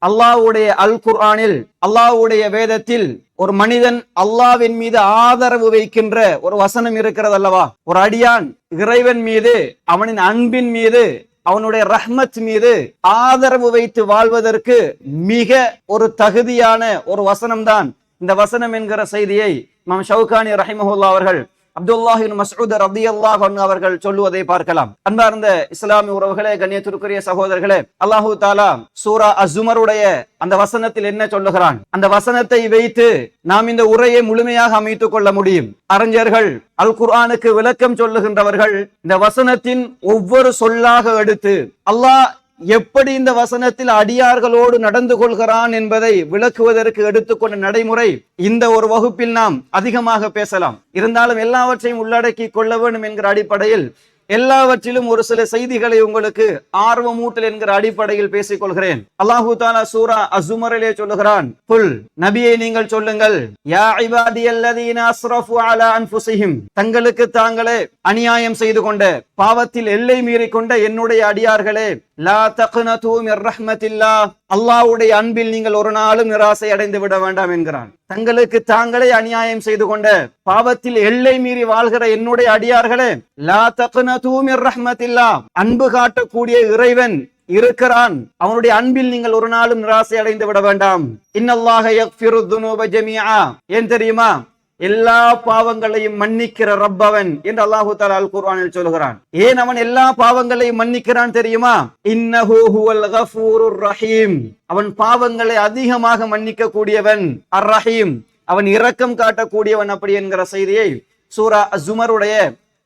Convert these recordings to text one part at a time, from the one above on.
அல்லாஹ்வுடைய அல் குர்ஆனில், அல்லாஹ்வுடைய வேதத்தில் ஒரு மனிதன் அல்லாஹ்வின் மீது ஆதரவு வைக்கின்ற ஒரு வசனம் இருக்கிறது அல்லவா? ஒரு அடியான் இறைவன் மீது, அவனின் அன்பின் மீது, அவனுடைய ரஹ்மத் மீது ஆதரவு வைத்து வாழ்வதற்கு மிக ஒரு தகுதியான ஒரு வசனம் தான் இந்த வசனம் என்கிற செய்தியை இமாம் ஷவுகானி ரஹிமஹுல்லாஹ் அவர்கள் அப்துல்லாஹ் இப்னு மஸ்ஊத் ரலியல்லாஹு அன்ஹு அவர்கள் சொல்லுவதை பார்க்கலாம். அன்பார்ந்த இஸ்லாமிய உறவுகளே, கண்ணியத்திற்குரிய சகோதரர்களே, அல்லாஹு தஆலா சூரா அஸ்-ஸுமருடைய அந்த வசனத்தில் என்ன சொல்லுகிறான்? அந்த வசனத்தை வைத்து நாம் இந்த உரையை முழுமையாக அமைத்துக் கொள்ள முடியும். அறிஞர்கள், அல் குர்ஆனுக்கு விளக்கம் சொல்லுகின்றவர்கள் இந்த வசனத்தின் ஒவ்வொரு சொல்லாக எடுத்து அல்லாஹ் எப்படி இந்த வசனத்தில் அடியார்களோடு நடந்து கொள்கிறான் என்பதை விளக்குவதற்கு எடுத்துக்கொண்ட நடைமுறை இந்த ஒரு வகுப்பில் நாம் அதிகமாக பேசலாம். இருந்தாலும் எல்லாவற்றையும் உள்ளடக்கி கொள்ள வேண்டும் என்கிற அடிப்படையில் எல்லாவற்றிலும் ஒரு சில செய்திகளை உங்களுக்கு ஆர்வமூட்டல் என்கிற அடிப்படையில் பேசிக் கொள்கிறேன். அல்லாஹு தஆலா சூரா அஸ்-ஸுமரிலே சொல்லுகிறான், குல், நபியை நீங்கள் சொல்லுங்கள், யா இபாதியல்லதீன அஸ்ரஃபு அலா அன்ஃபுஸிஹிம், தங்களுக்கு தாங்களே அநியாயம் செய்து கொண்ட, பாவத்தில் எல்லை மீறி கொண்ட என்னுடைய அடியார்களே, லா தக்னது மிர் ரஹ்மத்தில்லாஹ், அல்லாஹ்வுடைய அன்பில் நீங்கள் ஒரு நாளும் நிராசை அடைந்து விட வேண்டாம் என்கிறான். தங்களுக்கு தாங்களே அநியாயம் செய்து கொண்ட, பாவத்தில் எல்லை மீறி வாழ்கிற என்னுடைய அடியார்களே, லா தக்னது மிர் ரஹ்மத்தில்லாஹ், அன்பு காட்டக்கூடிய இறைவன் இருக்கிறான், அவனுடைய அன்பில் நீங்கள் ஒரு நாளும் நிராசை அடைந்து விட வேண்டாம். இன்னல்லாஹ யக்ஃபிரு துனூப ஜமீஆ, ஏன் தெரியுமா? எல்லா பாவங்களையும் மன்னிக்கிற ரப்பவன் என்று அல்லாஹு தஆலா அல் குர்ஆனில் சொல்கிறான். ஏன் அவன் எல்லா பாவங்களையும் மன்னிக்கிறான் தெரியுமா? இன்னஹு ஹுவல் கஃபூருர் ரஹீம், அவன் பாவங்களை அதிகமாக மன்னிக்க கூடியவன். அர் ரஹீம், அவன் இரக்கம் காட்டக்கூடியவன். அப்படி என்கிற செய்தியை சூரா அஸ்-ஸுமருடைய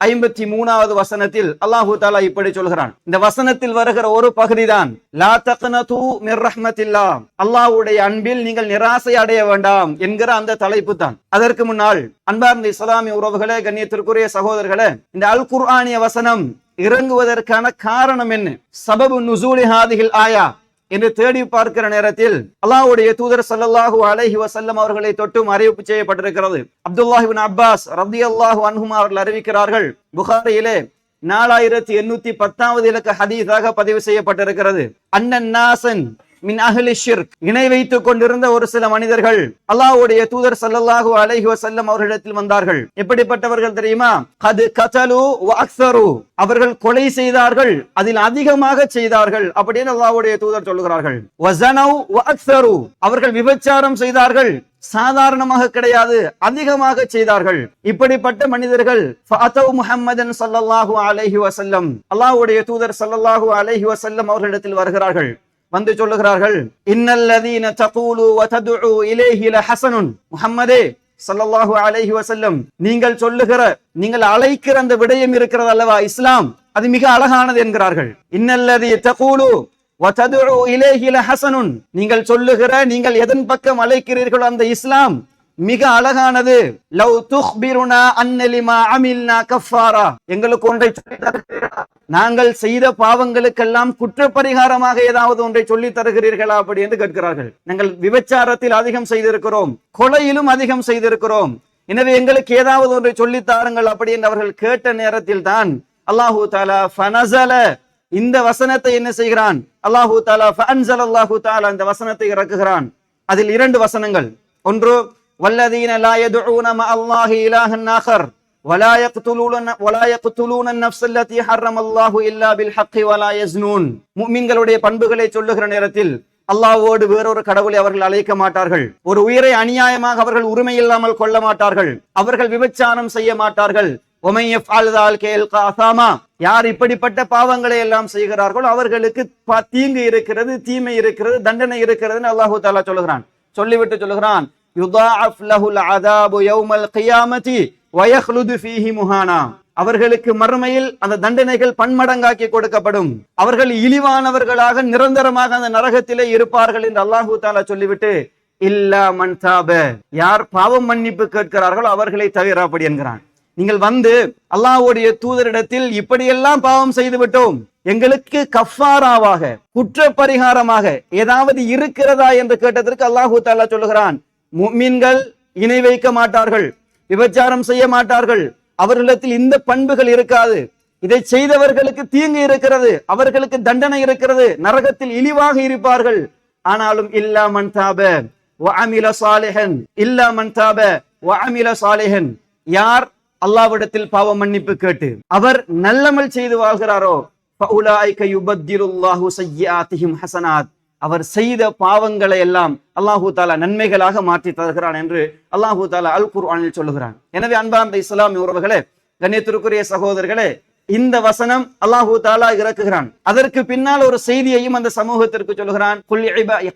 53வது வசனத்தில் அல்லாஹு தஆலா இப்படி சொல்கிறான். இந்த வசனத்தில் வருகிற ஒரு பகுதிதான் லா தக்னது மிர் ரஹ்மத்தில்லாஹ், அல்லாஹ்வுடைய அன்பில் நீங்கள் நிராசை அடைய வேண்டாம் என்கிற அந்த தலைப்பு தான். அதற்கு முன்னால் அன்பார்ந்த இஸ்லாமிய உறவுகளே, கண்ணியத்திற்குரிய சகோதரர்களே, இந்த அல் குர்ஆனிய வசனம் இறங்குவதற்கான காரணம் என்ன? சபபு நுசூலி ஹாதிஹில் ஆயா என்று தேடி பார்க்கிற நேரத்தில் அல்லாஹ்வுடைய தூதர் ஸல்லல்லாஹு அலைஹி வஸல்லம் அவர்களை தொட்டும் அறிவிப்பு செய்யப்பட்டிருக்கிறது. அப்துல்லாஹ் இப்னு அப்பாஸ் ரலியல்லாஹு அன்ஹுமா அவர்கள் அறிவிக்கிறார்கள், புகாரியிலே 4810வது இலக்க ஹதீஸாக பதிவு செய்யப்பட்டிருக்கிறது. அன்னன் நாசன் மின் அஹ்லி ஷிர்க், இணை வைத்துக் கொண்டிருந்த ஒரு சில மனிதர்கள் அல்லாஹ்வுடைய தூதர் ஸல்லல்லாஹு அலைஹி வஸல்லம் அவர்களிடத்தில் வந்தார்கள். எப்படிப்பட்டவர்கள் தெரியுமா? கத் கதலு வ அக்ஸரு, அவர்கள் கொலை செய்தார்கள், அதில் அதிகமாக செய்தார்கள் அப்படின்னு அல்லாஹ்வுடைய தூதர் சொல்லுகிறார்கள். வஸனவ் வ அக்ஸரு, அவர்கள் விபச்சாரம் செய்தார்கள், சாதாரணமாக கிடையாது, அதிகமாக செய்தார்கள். இப்படிப்பட்ட மனிதர்கள் ஃபஅதவ் முஹம்மதன் ஸல்லல்லாஹு அலைஹி வஸல்லம், அல்லாஹ்வுடைய தூதர் ஸல்லல்லாஹு அலைஹி வஸல்லம் அவர்களிடத்தில் வருகிறார்கள். வந்து சொல்லுகிறார்கள், இன்னல்லதீன தகூலு வ ததுஉ இலைஹி லஹஸனுன், முஹம்மதே ஸல்லல்லாஹு அலைஹி வஸல்லம், நீங்கள் சொல்லுகிற, நீங்கள் அழைக்கிற அந்த விடயம் இருக்கிறது அல்லவா, இஸ்லாம், அது மிக அழகானது என்கிறார்கள். இன்னல்லதீ தகூலு வ ததுஉ இலைஹி லஹஸனுன், நீங்கள் சொல்லுகிற, நீங்கள் எதன் பக்கம் அழைக்கிறீர்களோ அந்த இஸ்லாம் மிக அழகானது. லவ் துக்பிருனா அன்ன லிமா அமில்னா கஃபாரா, எங்களுக்கு ஒன்றை சொல்லி தருகிறீர்களா? நாங்கள் செய்த பாவங்களுக்கெல்லாம் குற்றப்பரிகாரமாக ஏதாவது ஒன்றை சொல்லி தருகிறீர்களா அப்படி என்று கேட்கிறார்கள். நாங்கள் விபச்சாரத்தில் அதிகம் செய்திருக்கிறோம், கொலையிலும் அதிகம் செய்திருக்கிறோம், எனவே எங்களுக்கு ஏதாவது ஒன்றை சொல்லி தாருங்கள் அப்படி என்று அவர்கள் கேட்ட நேரத்தில் தான் அல்லாஹு தஆலா ஃபனஸல, இந்த வசனத்தை என்ன செய்கிறான்? அல்லாஹு தஆலா ஃபஅன்ஸலல்லாஹு தஆலா இந்த வசனத்தை இறக்குகிறான். அதில் 2 வசனங்கள். ஒன்று, வல்லதீன லா யதுஊன மஅல்லாஹி இலாஹன் ஆகர் வலா யக்துலூன அன்-நஃப்ஸ அல்லதி ஹர்ரமல்லாஹு இல்லா பில் ஹக்கி வலா யஸ்னூன், முஃமின்களுடைய பண்புகளை சொல்லுகிற நேரத்தில் அல்லாஹ்வோடு வேறொரு கடவுளை அவர்கள் அழைக்க மாட்டார்கள், ஒரு உயிரை அநியாயமாக அவர்கள் உரிமை இல்லாமல் கொள்ள மாட்டார்கள், அவர்கள் விபச்சாரம் செய்ய மாட்டார்கள். ஒமை யஃப்அல் ஸாலிக யல்கா அஸாமா, யார் இப்படிப்பட்ட பாவங்களை எல்லாம் செய்கிறார்களோ அவர்களுக்கு தீங்கு இருக்கிறது, தீமை இருக்கிறது, தண்டனை இருக்கிறதுன்னு அல்லாஹு தஆலா சொல்லுகிறான். சொல்லிவிட்டு சொல்லுகிறான், யுதாஅஃப் லஹுல் அஸாபு யௌமல் கியாமத்தி வ யக்லுது ஃபீஹி முஹானா, அவர்களுக்கு மறுமையில் அந்த தண்டனைகள் பன்மடங்காக்கி கொடுக்கப்படும், அவர்கள் இழிவானவர்களாக நிரந்தரமாக அந்த நரகத்திலே இருப்பார்கள் என்று அல்லாஹு தஆலா சொல்லிவிட்டு, இல்லா மன் தாப, யார் பாவம் மன்னிப்பு கேட்கிறார்களோ அவர்களை தவிர அப்படி என்கிறான். நீங்கள் வந்து அல்லாஹ்வுடைய தூதரிடத்தில் இப்படியெல்லாம் பாவம் செய்து விட்டோம், எங்களுக்கு கஃபாராவாக, குற்ற பரிகாரமாக ஏதாவது இருக்கிறதா என்று கேட்டதற்கு அல்லாஹு தஆலா சொல்லுகிறான், முஃமின்கள் இணை வைக்க மாட்டார்கள், விபச்சாரம் செய்ய மாட்டார்கள், அவர்களிடத்தில் இந்த பண்புகள் இருக்காது, இதை செய்தவர்களுக்கு தீங்கு இருக்கிறது, அவர்களுக்கு தண்டனை இருக்கிறது, நரகத்தில் இழிவாக இருப்பார்கள். ஆனாலும் இல்லா மன் தாப வ அமில சாலிஹன், இல்லா மன் தாப வ அமில சாலிஹன், யார் அல்லாஹ்விடத்தில் பாவ மன்னிப்பு கேட்டு அவர் நல்லமல் செய்து வாழ்கிறாரோ ஃபஉலாயிக யுபத்திலுல்லாஹு ஸய்யிஆத்திஹிம் ஹஸனாத், அவர் செய்த பாவங்களை எல்லாம் அல்லாஹு தாலா நன்மைகளாக மாற்றி தருகிறான் என்று அல்லாஹு தாலா அல் குர்ஆனில் சொல்லுகிறான். எனவே அன்பார்ந்த இஸ்லாமிய உறவுகளே, கண்ணியத்திற்குரிய சகோதரர்களே, இந்த வசனம் அல்லாஹு தாலா இறக்குகிறான். அதற்கு பின்னால் ஒரு செய்தியையும் அந்த சமூகத்திற்கு சொல்லுகிறான்.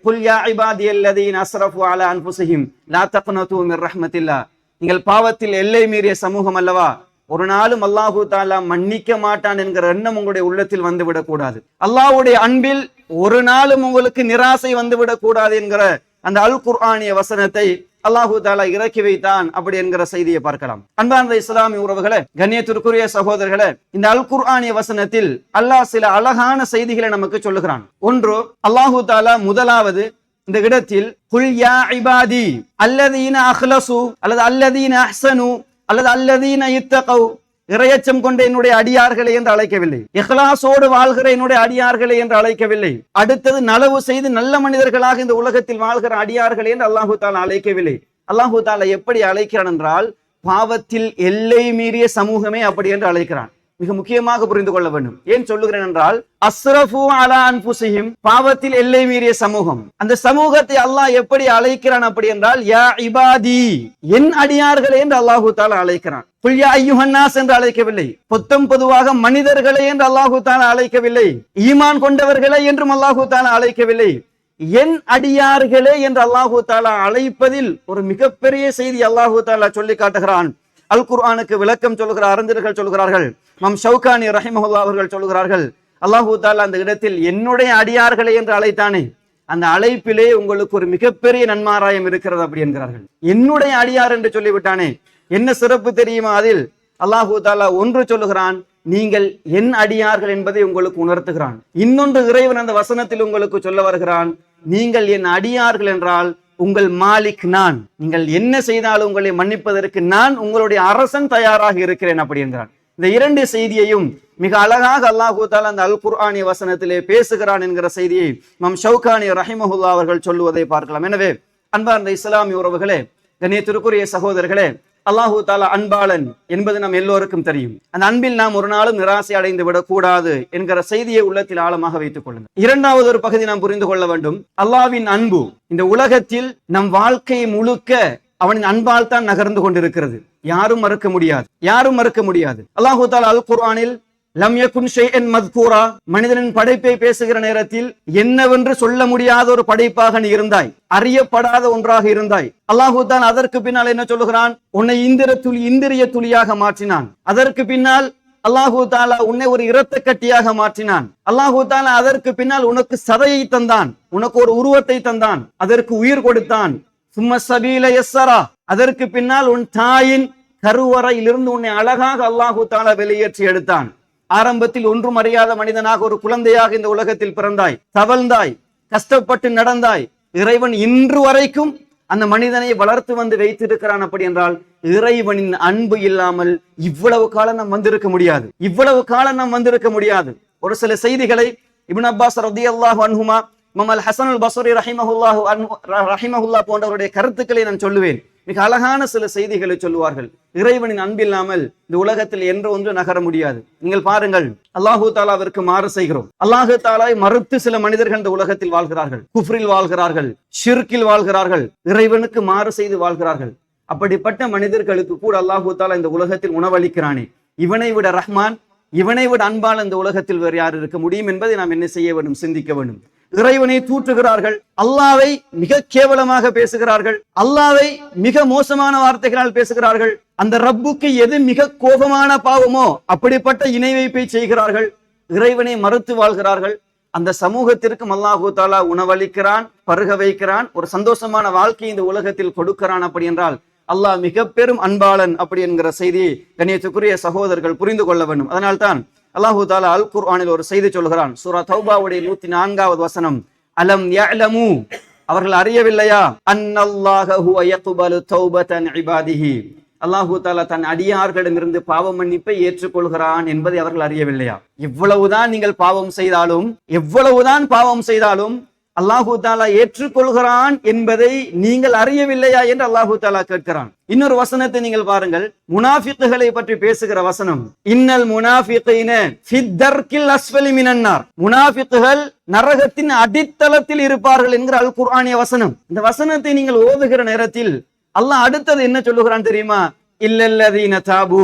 குல் யா இபாதியல்லதீன அஸ்ரஃபு அலா அன்ஃபுஸிஹிம் லா தக்னது மிர் ரஹ்மத்தில்லாஹ், நீங்கள் பாவத்தில் எல்லை மீறிய சமூகம் அல்லவா, ஒரு நாளும் அல்லாஹு தாலா மன்னிக்க மாட்டான் என்கிற எண்ணம் உங்களுடைய உள்ளத்தில் வந்துவிடக் கூடாது. அல்லாஹ்வுடைய அன்பில் ஒரு நாளும் உங்களுக்கு நிராசை வந்துவிடக் கூடாது என்கிற அந்த அல் குர்ஆனிய வசனத்தை அல்லாஹு தாலா இறக்கி வைத்தான் அப்படி என்கிற செய்தியை பார்க்கலாம். அன்பார்ந்த இஸ்லாமிய உறவுகளே, கண்ணியத்திற்குரிய சகோதரர்களே, இந்த அல் குர்ஆனிய வசனத்தில் அல்லாஹ் சில அழகான செய்திகளை நமக்கு சொல்லுகிறான். ஒன்று, அல்லாஹு தாலா முதலாவது இந்த இடத்தில் குல் யா இபாதி அல்லதீன அஹ்லசு அல்லது அல்லதீன அஹ்ஸனு அல்லது அல்லதீன இத்தகவ், இறையச்சம் கொண்ட என்னுடைய அடியார்களே என்று அழைக்கவில்லை. இஹ்லாஸோடு வாழ்கிற என்னுடைய அடியார்களே என்று அழைக்கவில்லை. அடுத்தது நலவு செய்து நல்ல மனிதர்களாக இந்த உலகத்தில் வாழ்கிற அடியார்களே என்று அல்லாஹு தாலா அழைக்கவில்லை. அல்லாஹு தாலா எப்படி அழைக்கிறான் என்றால், பாவத்தில் எல்லை மீறிய சமூகமே அப்படி என்று அழைக்கிறான். மிக முக்கியமாக புரிந்து கொள்ள வேண்டும். ஏன் சொல்லுகிறேன் என்றால், அஸ்ரஃபு அலா அன்ஃபுஸிஹிம், பாவத்தில் எல்லை மீறிய சமூகம். அந்த சமூகத்தை அல்லாஹ் எப்படி அழைக்கிறான் அப்படி என்றால், யா இபாதி, என் அடியார்களே என்று அல்லாஹு தாலா அழைக்கிறான். குல் யா அய்யுஹன்னாஸ் என்று அழைக்கவில்லை. பொதுவாக மனிதர்களே என்று அல்லாஹு தாலா அழைக்கவில்லை. ஈமான் கொண்டவர்களே என்றும் அல்லாஹு தாலா அழைக்கவில்லை. என் அடியார்களே என்று அல்லாஹு தாலா அழைப்பதில் ஒரு மிகப்பெரிய செய்தி அல்லாஹு தாலா சொல்லி காட்டுகிறான். அல் குர்ஆனுக்கு விளக்கம் சொல்லுகிற அறிஞர்கள் சொல்கிறார்கள், இமாம் ஷௌகானி ரஹிமஹுல்லாஹ் அவர்கள் சொல்கிறார்கள், அல்லாஹு தாலா அந்த இடத்தில் என்னுடைய அடியார்களே என்று அழைத்தானே, அந்த அழைப்பிலே உங்களுக்கு ஒரு மிகப்பெரிய நன்மாராயம் இருக்கிறது அப்படி என்கிறார்கள். என்னுடைய அடியார் என்று சொல்லிவிட்டானே, என்ன சிறப்பு தெரியுமா? அதில் அல்லாஹு தாலா ஒன்று சொல்லுகிறான், நீங்கள் என் அடியார்கள் என்பதை உங்களுக்கு உணர்த்துகிறான். இன்னொன்று இறைவன் அந்த வசனத்தில் உங்களுக்கு சொல்ல வருகிறான், நீங்கள் என் அடியார்கள் என்றால் உங்கள் மாலிக் நான், நீங்கள் என்ன செய்தாலும் உங்களை மன்னிப்பதற்கு நான் உங்களுடைய அரசன் தயாராக இருக்கிறேன் அப்படி என்கிறான். இந்த இரண்டு செய்தியையும் மிக அழகாக அல்லாஹு தஆலா அந்த அல் குர்ஆனிய வசனத்திலே பேசுகிறான் என்கிற செய்தியை இமாம் ஷௌகானி ரஹிமஹுல்லாஹ் அவர்கள் சொல்லுவதை பார்க்கலாம். எனவே அன்பார்ந்த இஸ்லாமிய உறவுகளே, கண்ணியத்திற்குரிய சகோதரர்களே, அல்லாஹு தஆலா அன்பாளன் என்பது நம் எல்லோருக்கும் தெரியும். அந்த அன்பில் நாம் ஒரு நாளும் நிராசை அடைந்து விடக் கூடாது என்கிற செய்தியை உள்ளத்தில் ஆழமாக வைத்துக் கொள்ளுங்கள். இரண்டாவது ஒரு பகுதி நாம் புரிந்து கொள்ள வேண்டும். அல்லாஹ்வின் அன்பு இந்த உலகத்தில் நம் வாழ்க்கை முழுக்க அவனின் அன்பால் தான் நகர்ந்து கொண்டிருக்கிறது. யாரும் மறுக்க முடியாது, யாரும் மறுக்க முடியாது. அல்லாஹு தஆலா அல் குர்ஆனில் லம் யகுன் ஷைஅன் மத்கூரா, மனிதனின் படைப்பை பேசுகிற நேரத்தில் என்னவென்று சொல்ல முடியாத ஒரு படைப்பாக நீ இருந்தாய், அறியப்படாத ஒன்றாக இருந்தாய். அல்லாஹு தஆலா அதற்கு பின்னால் என்ன சொல்லுகிறான்? உன்னை இந்திரிய துளியாக மாற்றினான். அதற்கு பின்னால் அல்லாஹு தஆலா உன்னை ஒரு இரத்த கட்டியாக மாற்றினான். அல்லாஹு தஆலா அதற்கு பின்னால் உனக்கு சதையை தந்தான், உனக்கு ஒரு உருவத்தை தந்தான், அதற்கு உயிர் கொடுத்தான். சும்ம சபீல யஸ்ஸரா, அதற்கு பின்னால் உன் தாயின் கருவறையிலிருந்து உன்னை அழகாக அல்லாஹு தஆலா வெளியேற்றி எடுத்தான். ஆரம்பத்தில் ஒன்றும் அறியாத மனிதனாக ஒரு குழந்தையாக இந்த உலகத்தில் பிறந்தாய், தவழ்ந்தாய், கஷ்டப்பட்டு நடந்தாய். இறைவன் இன்று வரைக்கும் அந்த மனிதனை வளர்த்து வந்து வைத்திருக்கிறான். அப்படி என்றால் இறைவனின் அன்பு இல்லாமல் இவ்வளவு காலம் நாம் வந்திருக்க முடியாது, இவ்வளவு காலம் நாம் வந்திருக்க முடியாது. ஒரு சில செய்திகளை இப்னு அப்பாஸ் ரலியல்லாஹு அன்ஹுமா, இமாம் அல் ஹஸன் அல் பஸ்ரி ரஹிமஹுல்லாஹ் போன்றவருடைய கருத்துக்களை நான் சொல்லுவேன். மிக அழகான சில செய்திகளை சொல்லுவார்கள். இறைவனின் அன்பில்லாமல் இந்த உலகத்தில் என்று ஒன்று நகர முடியாது. நீங்கள் பாருங்கள், அல்லாஹு தஆலாவிற்கு மாறு செய்கிறோம், அல்லாஹு தஆலாவை மறுத்து சில மனிதர்கள் இந்த உலகத்தில் வாழ்கிறார்கள், குஃப்ரில் வாழ்கிறார்கள், ஷிர்கில் வாழ்கிறார்கள், இறைவனுக்கு மாறு செய்து வாழ்கிறார்கள். அப்படிப்பட்ட மனிதர்களுக்கு கூட அல்லாஹு தஆலா இந்த உலகத்தில் உணவளிக்கிறானே, இவனை விட ரஹ்மான், இவனை விட அன்பால் இந்த உலகத்தில் வேறு யார் இருக்க முடியும் என்பதை நாம் என்ன செய்ய வேண்டும்? சிந்திக்க வேண்டும். இறைவனை தூற்றுகிறார்கள், அல்லாவை மிக கேவலமாக பேசுகிறார்கள், அல்லாவை மிக மோசமான வார்த்தைகளால் பேசுகிறார்கள். அந்த ரப்புக்கு எது மிக கோபமான பாவமோ அப்படிப்பட்ட இணை வைப்பை செய்கிறார்கள், இறைவனை மறுத்து வாழ்கிறார்கள். அந்த சமூகத்திற்கும் அல்லாஹு தஆலா உணவளிக்கிறான், பருக வைக்கிறான், ஒரு சந்தோஷமான வாழ்க்கை இந்த உலகத்தில் கொடுக்கிறான். அப்படி என்றால் அல்லாஹ் மிக பெரும் அன்பாளன் அப்படி என்கிற செய்தியை கண்ணியத்துக்குரிய சகோதரர்கள் புரிந்து கொள்ள வேண்டும். அதனால்தான் அல்லாஹு தஆலா அல் குர்ஆனில் ஒரு செய்தி சொல்கிறான். சூரா தௌபாவுடைய 104வது வசனம், அலம் யஅலமு, அவர்கள் அறியவில்லையா, அன்னல்லாஹ ஹுவ யக்பலு தௌபதன் இபாதிஹி, அல்லாஹு தஆலா தன் அடியார்களிடமிருந்து பாவ மன்னிப்பை ஏற்றுக்கொள்கிறான் என்பதை அவர்கள் அறியவில்லையா? எவ்வளவுதான் நீங்கள் பாவம் செய்தாலும், எவ்வளவுதான் பாவம் செய்தாலும் அல்லாஹு தாலா ஏற்றுக்கொள்கிறான் என்பதை நீங்கள் அறியவில்லையா என்று அல்லாஹு தாலா கேட்கிறான். இன்னொரு வசனத்தை நீங்கள் பாருங்கள், முனாஃபிக்குகளை பற்றி பேசுகிற வசனம், இன்னல் முனாஃபிகீன ஃபித்தர்கில் அஸ்ஃபலி மினன் நார், முனாஃபிக்குகள் நரகத்தின் அடித்தளத்தில் இருப்பார்கள் என்கிற அல் குர்ஆனிய வசனம். இந்த வசனத்தை நீங்கள் ஓதுகிற நேரத்தில் அல்லாஹ் அடுத்தது என்ன சொல்லுகிறான் தெரியுமா? இல்லல்லதீன தாபு,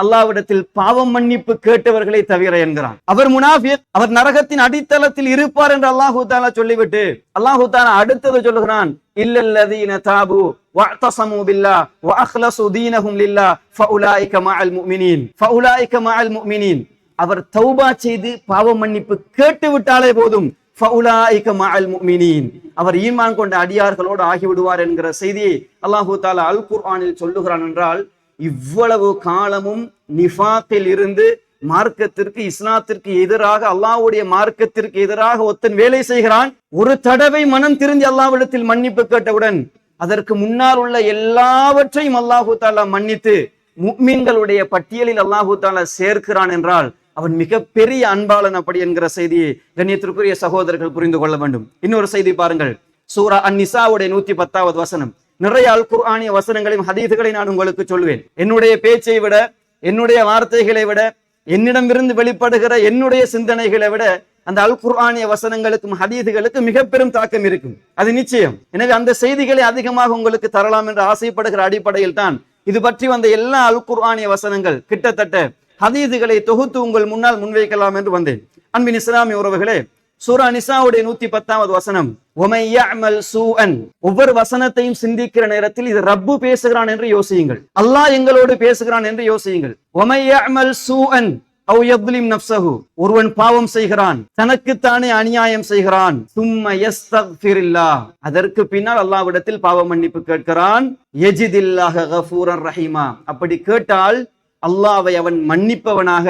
அல்லாஹ்விடத்தில் பாவம் மன்னிப்பு கேட்டவர்களை தவிர என்கிறான். அவர் முனாஃபிக், அவர் நரகத்தின் அடித்தளத்தில் இருப்பார் என்று அல்லாஹு தஆலா சொல்லிவிட்டு அல்லாஹு தஆலா அடுத்தது சொல்லுகிறான், இல்லல்லதீன தாபு வஅதஸமு பில்லாஹ் வஅக்லஸு தீனஹும் லில்லாஹ் ஃபஉலாயிக மஅல் முஃமினீன், ஃபஉலாயிக மஅல் முஃமினீன். அவர் தௌபா செய்து பாவம் மன்னிப்பு கேட்டு விட்டாலே போதும், ஃபஉலாயிக மஅல் முஃமினீன், அவர் ஈமான் கொண்ட அடியார்களோடு ஆகிவிடுவார் என்கிற செய்தியை அல்லாஹு தஆலா அல் குர்ஆனில் சொல்லுகிறான். என்றால் இவ்வளவு காலமும் நிஃபாத்தில் இருந்து மார்க்கத்திற்கு, இஸ்லாத்திற்கு எதிராக, அல்லாஹ்வுடைய மார்க்கத்திற்கு எதிராக ஒருத்தன் வேலை செய்கிறான். ஒரு தடவை மனம் திருந்தி அல்லாஹ்விடத்தில் மன்னிப்பு கேட்டவுடன் அதற்கு முன்னால் உள்ள எல்லாவற்றையும் அல்லாஹு தஆலா மன்னித்து முஃமின்களுடைய பட்டியலில் அல்லாஹு தஆலா சேர்க்கிறான் என்றால் அவன் மிகப்பெரிய அன்பாளன் அப்படி என்கிற செய்தியை கண்ணியத்திற்குரிய சகோதரர்கள் புரிந்து கொள்ள வேண்டும். இன்னொரு செய்தி பாருங்கள், சூரா அன்-நிசாவுடைய 110வது வசனம். நிறைய அல் குர்ஆனிய வசனங்களையும் ஹதீதுகளை நான் உங்களுக்கு சொல்வேன். என்னுடைய பேச்சை விட, என்னுடைய வார்த்தைகளை விட, என்னிடமிருந்து வெளிப்படுகிற என்னுடைய சிந்தனைகளை விட அந்த அல் குர்ஆனிய வசனங்களுக்கும் ஹதீதுகளுக்கும் மிக பெரும் தாக்கம் இருக்கும், அது நிச்சயம். எனவே அந்த செய்திகளை அதிகமாக உங்களுக்கு தரலாம் என்று ஆசைப்படுகிற அடிப்படையில் தான் இது பற்றி வந்த எல்லா அல் குர்ஆனிய வசனங்கள் கிட்டத்தட்ட ஹதீதுகளை தொகுத்து உங்கள் முன்னால் முன்வைக்கலாம் என்று வந்தேன். அன்பின் இஸ்லாமிய உறவுகளே, சூரா நிசாவுடைய 110வது வசனம், ஒமை யஅமல் சூஅன், ஒவ்வொரு வசனத்தையும் சிந்திக்கிற நேரத்தில் இது ரப்பு பேசுகிறான் என்று யோசியுங்கள், அல்லாஹ் எங்களோடு பேசுகிறான் என்று யோசியுங்கள். ஒமை யஅமல் சூஅன் அவ் யத்லிம் நஃப்ஸஹு, ஒருவன் பாவம் செய்கிறான், தனக்குத்தானே அநியாயம் செய்கிறான், சும்ம யஸ்தக்ஃபிரில்லாஹ், அதற்கு பின்னால் அல்லாஹ்விடத்தில் பாவ மன்னிப்பு கேட்கிறான், யஜிதில்லாஹ கஃபூரர் ரஹீமா, அப்படி கேட்டால் அல்லாஹ்வை அவன் மன்னிப்பவனாக,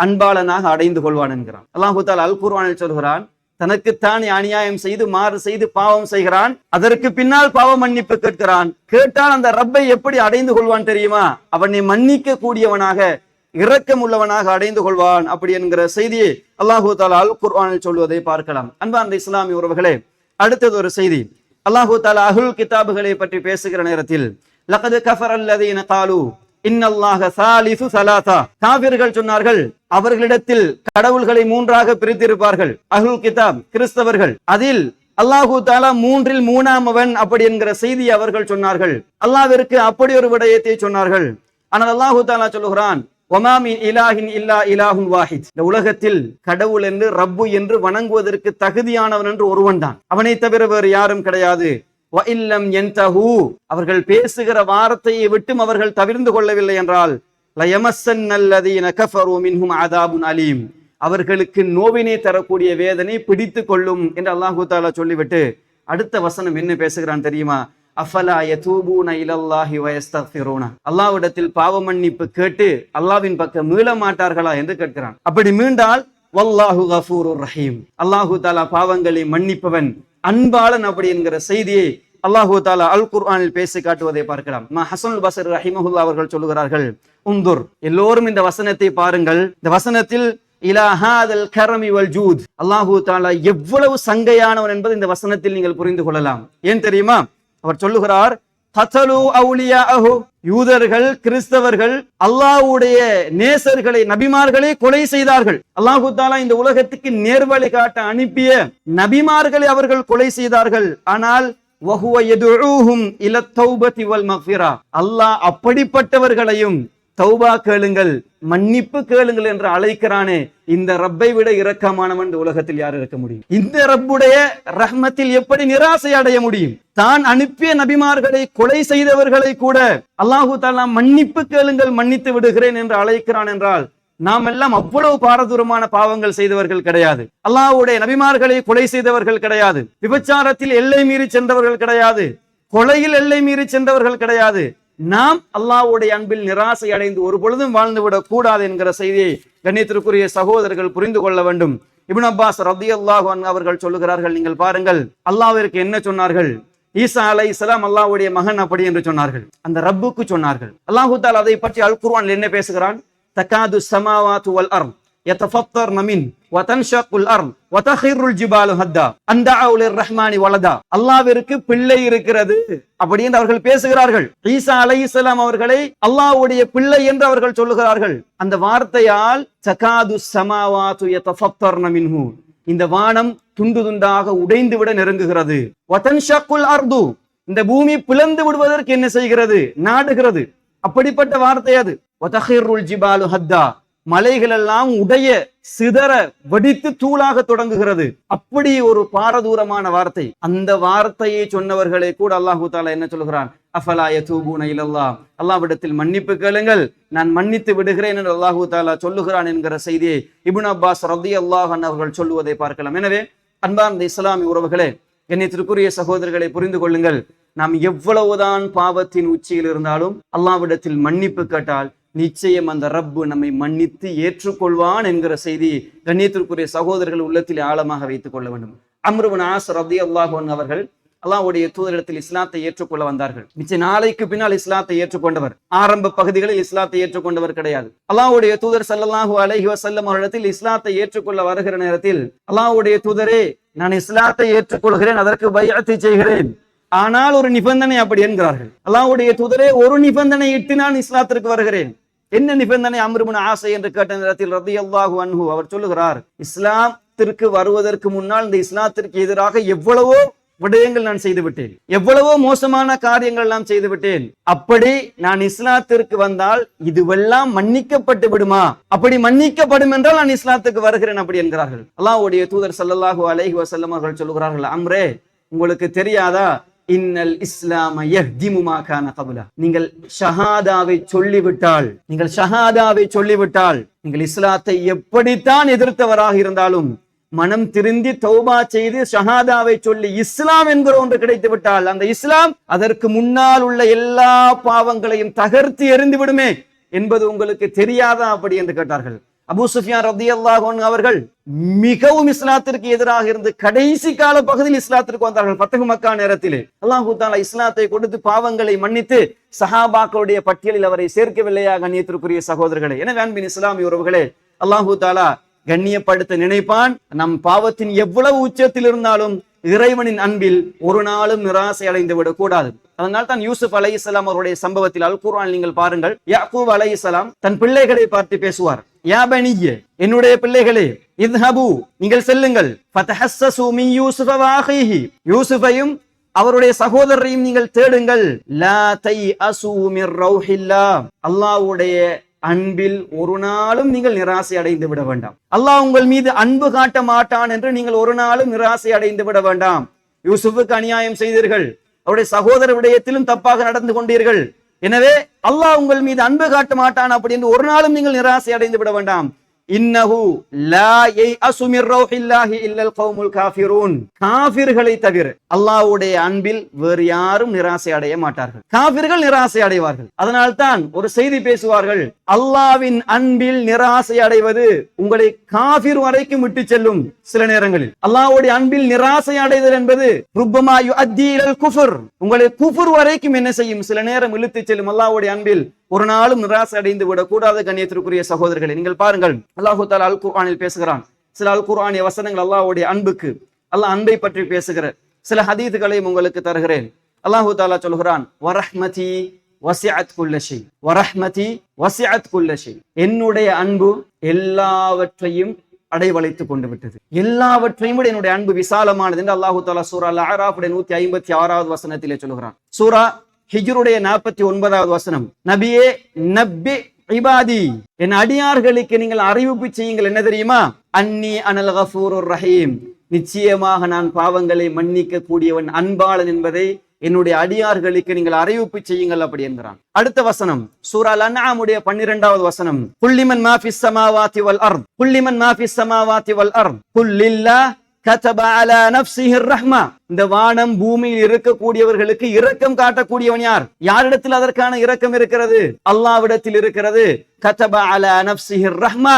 அன்பாளனாக அடைந்து கொள்வான் என்கிறான். அல்லாஹு தஆலா அல் குர்ஆனில் சொல்கிறான், தனக்குத்தானே அநியாயம் செய்து மாறு செய்து பாவம் செய்கிறான், அதற்கு பின்னால் பாவ மன்னிப்பு கேட்கிறான். கேட்டால் அந்த ரப்பை எப்படி அடைந்து கொள்வான் தெரியுமா? அவனை மன்னிக்க கூடியவனாக, இரக்கம் உள்ளவனாக அடைந்து கொள்வான் அப்படி என்கிற செய்தியை அல்லாஹு தஆலா அல் குர்ஆனில் சொல்வதை பார்க்கலாம். அன்பார்ந்த இஸ்லாமிய உறவுகளே, அடுத்தது ஒரு செய்தி. அல்லாஹு தஆலா அஹ்லுல் கிதாபுகளை பற்றி பேசுகிற நேரத்தில், லகத் கஃபரல்லதீன காலு இன்னல்லாஹ சாலிசு ஸலாஸா, காஃபிர்கள் சொன்னார்கள் அவர்களிடத்தில் கடவுள்களை மூன்றாக பிரித்திருப்பார்கள். அஹ்லுல் கிதாப் கிறிஸ்தவர்கள், அதில் அல்லாஹு தஆலா மூன்றில் மூணாமவன் அப்படி என்கிற செய்தியை அவர்கள் சொன்னார்கள். அல்லாஹ்விற்கு அப்படி ஒரு விடயத்தை சொன்னார்கள். ஆனால் அல்லாஹு தஆலா சொல்லுகிறான், வமா மின் இலாஹின் இல்லா இலாஹுன் வாஹித், இந்த உலகத்தில் கடவுள் என்று, ரப்பு என்று வணங்குவதற்கு தகுதியானவன் என்று ஒருவன் தான், அவனை தவிர வேறு யாரும் கிடையாது. வஇல்லம் யன்தஹு, அவர்கள் பேசுகிற வார்த்தையை விட்டும் அவர்கள் தவிர்ந்து கொள்ளவில்லை என்றால், லயமஸ்ஸன்னல்லதீன கஃபரு மின்ஹும் அஸாபுன் அலீம், அவர்களுக்கு நோவினை தரக்கூடிய வேதனை பிடித்து கொள்ளும் என்று அல்லாஹு தஆலா சொல்லிவிட்டு அடுத்த வசனம் என்ன பேசுகிறான் தெரியுமா? அஃபலா யதூபூன இலல்லாஹி வயஸ்தக்ஃபிரூன, அல்லாஹ்விடத்தில் பாவ மன்னிப்பு கேட்டு அல்லாஹ்வின் பக்கம் மீள மாட்டார்களா என்று கேட்கிறான். அப்படி மீண்டால் வல்லாஹு கஃபூருர் ரஹீம், அல்லாஹு தஆலா பாவங்களை மன்னிப்பவன், அன்பாளன் அப்படி என்கிற செய்தியை அல்லாஹு தஆலா அல் குர்ஆனில் பேசி காட்டுவதை பார்க்கலாம். ஹஸனுல் பஸ்ரி ரஹிமஹுல்லாஹ் அவர்கள் சொல்லுகிறார்கள், உந்துர், எல்லோரும் இந்த வசனத்தை பாருங்கள், இந்த வசனத்தில் இலா ஹாதல் கரமி வல் ஜூத், அல்லாஹு தஆலா எவ்வளவு சங்கையானவன் என்பதை இந்த வசனத்தில் நீங்கள் புரிந்து கொள்ளலாம். ஏன் தெரியுமா? அவர் சொல்லுகிறார், கதலு அவுலியாஹு, யூதர்கள் கிறிஸ்தவர்கள் அல்லாஹ்வுடைய நேசர்களை, நபிமார்களை கொலை செய்தார்கள். அல்லாஹு தஆலா இந்த உலகத்துக்கு நேர்வழி காட்ட அனுப்பிய நபிமார்களை அவர்கள் கொலை செய்தார்கள். ஆனால் வஹுவ யதுஊஹும் இலத் தௌபதி வல் மக்ஃபிரா, அல்லாஹ் அப்படிப்பட்டவர்களையும் தௌபா கேளுங்கள், மன்னிப்பு கேளுங்கள் என்று அழைக்கிறானே, இந்த ரப்பை விட இரக்கமானவன் இந்த உலகத்தில் யார் இருக்க முடியும்? இந்த ரப்புடைய ரஹ்மத்தில் எப்படி நிராசை அடைய முடியும்? தான் அனுப்பிய நபிமார்களை கொலை செய்தவர்களை கூட அல்லாஹு தஆலா மன்னிப்பு கேளுங்கள், மன்னித்து விடுகிறேன் என்று அழைக்கிறான் என்றால், நாம் எல்லாம் அவ்வளவு பாரதூரமான பாவங்கள் செய்தவர்கள் கிடையாது. அல்லாஹ்வுடைய நபிமார்களை கொலை செய்தவர்கள் கிடையாது, விபச்சாரத்தில் எல்லை மீறி சென்றவர்கள் கிடையாது, கொலையில் எல்லை மீறி சென்றவர்கள் கிடையாது. நாம் அல்லாஹ்வுடைய அன்பில் நிராசை அடைந்து ஒரு பொழுதும் வாழ்ந்துவிடக் கூடாது என்கிற செய்தியை கண்ணியத்திற்குரிய சகோதரர்கள் புரிந்து கொள்ள வேண்டும். இப்னு அப்பாஸ் ரலியல்லாஹு அன்ஹு அவர்கள் சொல்லுகிறார்கள், நீங்கள் பாருங்கள், அல்லாஹ்விற்கு என்ன சொன்னார்கள்? ஈசா அலைஹிஸ்ஸலாம் அல்லாஹ்வுடைய மகன் அப்படி என்று சொன்னார்கள், அந்த ரப்புக்கு சொன்னார்கள். அல்லாஹு தஆலா அதை பற்றி அல் குர்ஆனில் என்ன பேசுகிறான்? தகாது ஸமாவாத்து வல் அர்த் يتفطرن منه وتنشق الارض وتخر الجبال هدا ان دعوا للرحمن ولدا. அல்லாஹ்விற்கு பிள்ளை இருக்கிறது அப்படின்னு அவர்கள் பேசுகிறார்கள். ஈசா அலைஹிஸ்ஸலாம் அவர்களை அல்லாஹ்வுடைய பிள்ளை என்று அவர்கள் சொல்லுகிறார்கள். அந்த வார்த்தையால் தகாது ஸமாவாத்து யதஃபத்தர்ன மின்ஹு, இந்த வானம் துண்டு துண்டாக உடைந்து விட நெருங்குகிறது. வதன்ஷக்குல் அர்து, இந்த பூமி பிளந்து விடுவதற்கு என்ன செய்கிறது? நாடுகிறது. அப்படிப்பட்ட வார்த்தை அது. வதஹிருல் ஜிபாலு ஹத்தா, மலைகள் எல்லாம் உடைய சிதற வெடித்து தூளாக தொடங்குகிறது. அப்படி ஒரு பாரதூரமான வார்த்தை. அந்த வார்த்தையை சொன்னவர்களை கூட அல்லாஹு தஆலா என்ன சொல்கிறான்? அஃபலா யதூபூன இலல்லாஹ், அல்லாஹ்விடத்தில் மன்னிப்பு கேளுங்கள், நான் மன்னித்து விடுகிறேன் என்று அல்லாஹு தஆலா சொல்லுகிறான் என்கிற செய்தியை இப்னு அப்பாஸ் ரலியல்லாஹு அன்ஹு அவர்கள் சொல்லுவதை பார்க்கலாம். எனவே அன்பார்ந்த இஸ்லாமிய உறவுகளே, கண்ணியத்திற்குரிய சகோதரர்களை புரிந்து கொள்ளுங்கள். நாம் எவ்வளவுதான் பாவத்தின் உச்சியில் இருந்தாலும் அல்லாஹ்விடத்தில் மன்னிப்பு கேட்டால் நிச்சயம் அந்த ரப்பு நம்மை மன்னித்து ஏற்றுக்கொள்வான் என்கிற செய்தி கண்ணியத்திற்குரிய சகோதரர்கள் உள்ளத்தில் ஆழமாக வைத்துக் கொள்ள வேண்டும். அம்ர் இப்னு ஆஸ் ரலியல்லாஹு அன்ஹு அவர்கள் அல்லாஹ்வுடைய தூதரிடத்தில் இஸ்லாத்தை ஏற்றுக்கொள்ள வந்தார்கள். மிச்ச நாளைக்கு பின்னால் இஸ்லாத்தை ஏற்றுக்கொண்டவர், ஆரம்ப பகுதிகளில் இஸ்லாத்தை ஏற்றுக்கொண்டவர் கிடையாது. அல்லாஹ்வுடைய தூதர் ஸல்லல்லாஹு அலைஹி வஸல்லம் அவர்களிடத்தில் இஸ்லாத்தை ஏற்றுக்கொள்ள வருகிற நேரத்தில் அல்லாஹ்வுடைய தூதரே, நான் இஸ்லாத்தை ஏற்றுக்கொள்கிறேன், அதற்கு பைஅத் செய்கிறேன், ஆனால் ஒரு நிபந்தனை அப்படி என்கிறார்கள். அல்லாஹ்வுடைய தூதரே, ஒரு நிபந்தனை இட்டு நான் இஸ்லாத்திற்கு வருகிறேன். என்ன நிபந்தனை? அம்ர் இப்னு ஆஸ் என்று கேட்ட நேரத்தில் ரலியல்லாஹு அன்ஹு அவர் சொல்லுகிறார், இஸ்லாத்திற்கு வருவதற்கு முன்னால் இந்த இஸ்லாத்திற்கு எதிராக எவ்வளவோ விடயங்கள் நான் செய்து விட்டேன், எவ்வளவோ மோசமான காரியங்கள் நான் செய்து விட்டேன். அப்படி நான் இஸ்லாத்திற்கு வந்தால் இதுவெல்லாம் மன்னிக்கப்பட்டு விடுமா? அப்படி மன்னிக்கப்படும் என்றால் நான் இஸ்லாத்துக்கு வருகிறேன் அப்படி என்கிறார்கள். அல்லாஹ்வுடைய தூதர் ஸல்லல்லாஹு அலைஹி வஸல்லம் அவர்கள் சொல்லுகிறார்கள், அம்ரே, உங்களுக்கு தெரியாதா? இன்னல் இஸ்லாம யஹ்திமு மா கான கப்லா, நீங்கள் ஷஹாதாவை சொல்லிவிட்டால், நீங்கள் இஸ்லாத்தை எப்படித்தான் எதிர்த்தவராக இருந்தாலும் மனம் திருந்தி தௌபா செய்து ஷஹாதாவை சொல்லி இஸ்லாம் என்கிற ஒன்று கிடைத்து விட்டால் அந்த இஸ்லாம் அதற்கு முன்னால் உள்ள எல்லா பாவங்களையும் தகர்த்து எறிந்து விடுமே என்பது உங்களுக்கு தெரியாதா அப்படி என்று கேட்டார்கள். அபூ சுஃபியான் ரலியல்லாஹு அன்ஹு அவர்கள் மிகவும் இஸ்லாத்திற்கு எதிராக இருந்து கடைசி கால பகுதியில் இஸ்லாத்திற்கு வந்தார்கள். ஃபத்ஹு மக்கா நேரத்திலே அல்லாஹ் தஆலா இஸ்லாத்தை கொடுத்து பாவங்களை மன்னித்து சஹாபாக்களுடைய பட்டியலில் அவரை சேர்க்கவில்லையா? கண்ணியத்திற்குரிய சகோதரர்களே, எனவே அன்பின் இஸ்லாமிய உறவுகளே, அல்லாஹ் தஆலா கண்ணியப்படுத்த நினைப்பான். நம் பாவத்தின் எவ்வளவு உச்சத்தில் இருந்தாலும் இறைவனின் அன்பில் ஒரு நாளும் நிராசை அடைந்து விடக் கூடாது. அதனால் தான் யூசுப் அலைஹிஸ்ஸலாம் அவருடைய சம்பவத்தில் அல் குர்ஆன் நீங்கள் பாருங்கள், யாக்கூப் அலைஹிஸ்ஸலாம் தன் பிள்ளைகளை பார்த்து பேசுவார். யா பனிய, என்னுடைய பிள்ளைகளே, இத்ஹபு, நீங்கள் செல்லுங்கள், ஃபதஹஸ்ஸஸு மின் யூசுஃப வ அஹீஹி, யூசுஃபையும் அவருடைய சகோதரரையும் நீங்கள் தேடுங்கள். லா தைஅஸு மிர் ரௌஹில்லாஹ், அல்லாஹ்வுடைய அன்பில் ஒரு நாளும் நீங்கள் நிராசை அடைந்து விட வேண்டாம். அல்லாஹ் உங்கள் மீது அன்பு காட்ட மாட்டான் என்று நீங்கள் ஒரு நாளும் நிராசை அடைந்து விட வேண்டாம். யூசுஃபுக்கு அநியாயம் செய்தீர்கள், அவருடைய சகோதர விடயத்திலும் தப்பாக நடந்து கொண்டீர்கள். எனவே அல்லாஹ் உங்கள் மீது அன்பு காட்ட மாட்டான் அப்படி என்று ஒரு நாளும் நீங்கள் நிராசை அடைந்து விட வேண்டாம். இன்னஹு லா யைஅஸு மிர் ரௌஹில்லாஹி இல்லல் கௌமுல் காஃபிரூன், காஃபிர்களை தவிர அல்லாஹ்வுடைய அன்பில் வேறு யாரும் நிராசை அடைய மாட்டார்கள். காஃபிர்கள் நிராசை அடைவார்கள். அதனால் தான் ஒரு செய்தி பேசுவார்கள், அல்லாஹ்வின் அன்பில் நிராசை அடைவது உங்களை காஃபிர் வரைக்கும் விட்டு செல்லும். சில நேரங்களில் அல்லாஹ்வுடைய அன்பில் நிராசை அடைதல் என்பது ருப்பமா யுஅத்தி இலல் குஃப்ர், உங்களை குஃப்ர் வரைக்கும் என்ன செய்யும்? சில நேரம் இழுத்து செல்லும். அல்லாஹ்வுடைய அன்பில் ஒரு நாளும் நிராசை அடைந்து விடக் கூடாது. கண்ணியத்திற்குரிய சகோதரர்களை, நீங்கள் பாருங்கள், அல்லாஹ் தஆலா அல் குர்ஆனில் பேசுகிறான். சில அல் குர்ஆனிய வசனங்கள் அல்லாஹ்வுடைய அன்புக்கு, அல்லாஹ் அன்பை பற்றி பேசுகிற சில ஹதீதுகளையும் உங்களுக்கு தருகிறேன். அல்லாஹ் தஆலா சொல்கிறான், வரஹ்மதி வஸிஅத் குல்ல ஷை, வரஹ்மதி வஸிஅத் குல்ல ஷை, என்னுடைய அன்பு எல்லாவற்றையும் அடைவளைத்துக் கொண்டு விட்டது, எல்லாவற்றையும் விட என்னுடைய அன்பு விசாலமானது என்று அல்லாஹ் தஆலா சூரா அல் அஅராஃப் 156வது வசனத்திலே சொல்கிறான். சூரா ஹிஜ்ருடைய 49வது வசனம், நபியே நப்பி இபாதி, என் அடியார்களுக்கு நீங்கள் அறிவிப்பு செய்யுங்கள். என்ன தெரியுமா? அன்னி அனல் கஃபூருர் ரஹீம், நிச்சயமாக நான் பாவங்களை மன்னிக்க கூடியவன், அன்பாளன் என்பதை என்னுடைய அடியார்களுக்கு நீங்கள் அறிவிப்பு செய்யுங்கள் அப்படி என்கிறான். அடுத்த வசனம் சூரா அல் அன்ஆமுடைய 12வது வசனம், குல்லிமன் மா ஃபிஸ் ஸமாவாதி வல் அர்த், குல்லிமன் மா ஃபிஸ் ஸமாவாதி வல் அர்த் குல்லில்லாஹ் கதப அலா நஃப்ஸிஹிர் ரஹ்மா, இந்த வானம் பூமியில் இருக்கக்கூடியவர்களுக்கு இரக்கம் காட்டக்கூடியவன் யார்? யாரிடத்தில் அதற்கான இரக்கம் இருக்கிறது? அல்லாஹ்விடத்தில் இருக்கிறது. கதப அலா நஃப்ஸிஹிர் ரஹ்மா,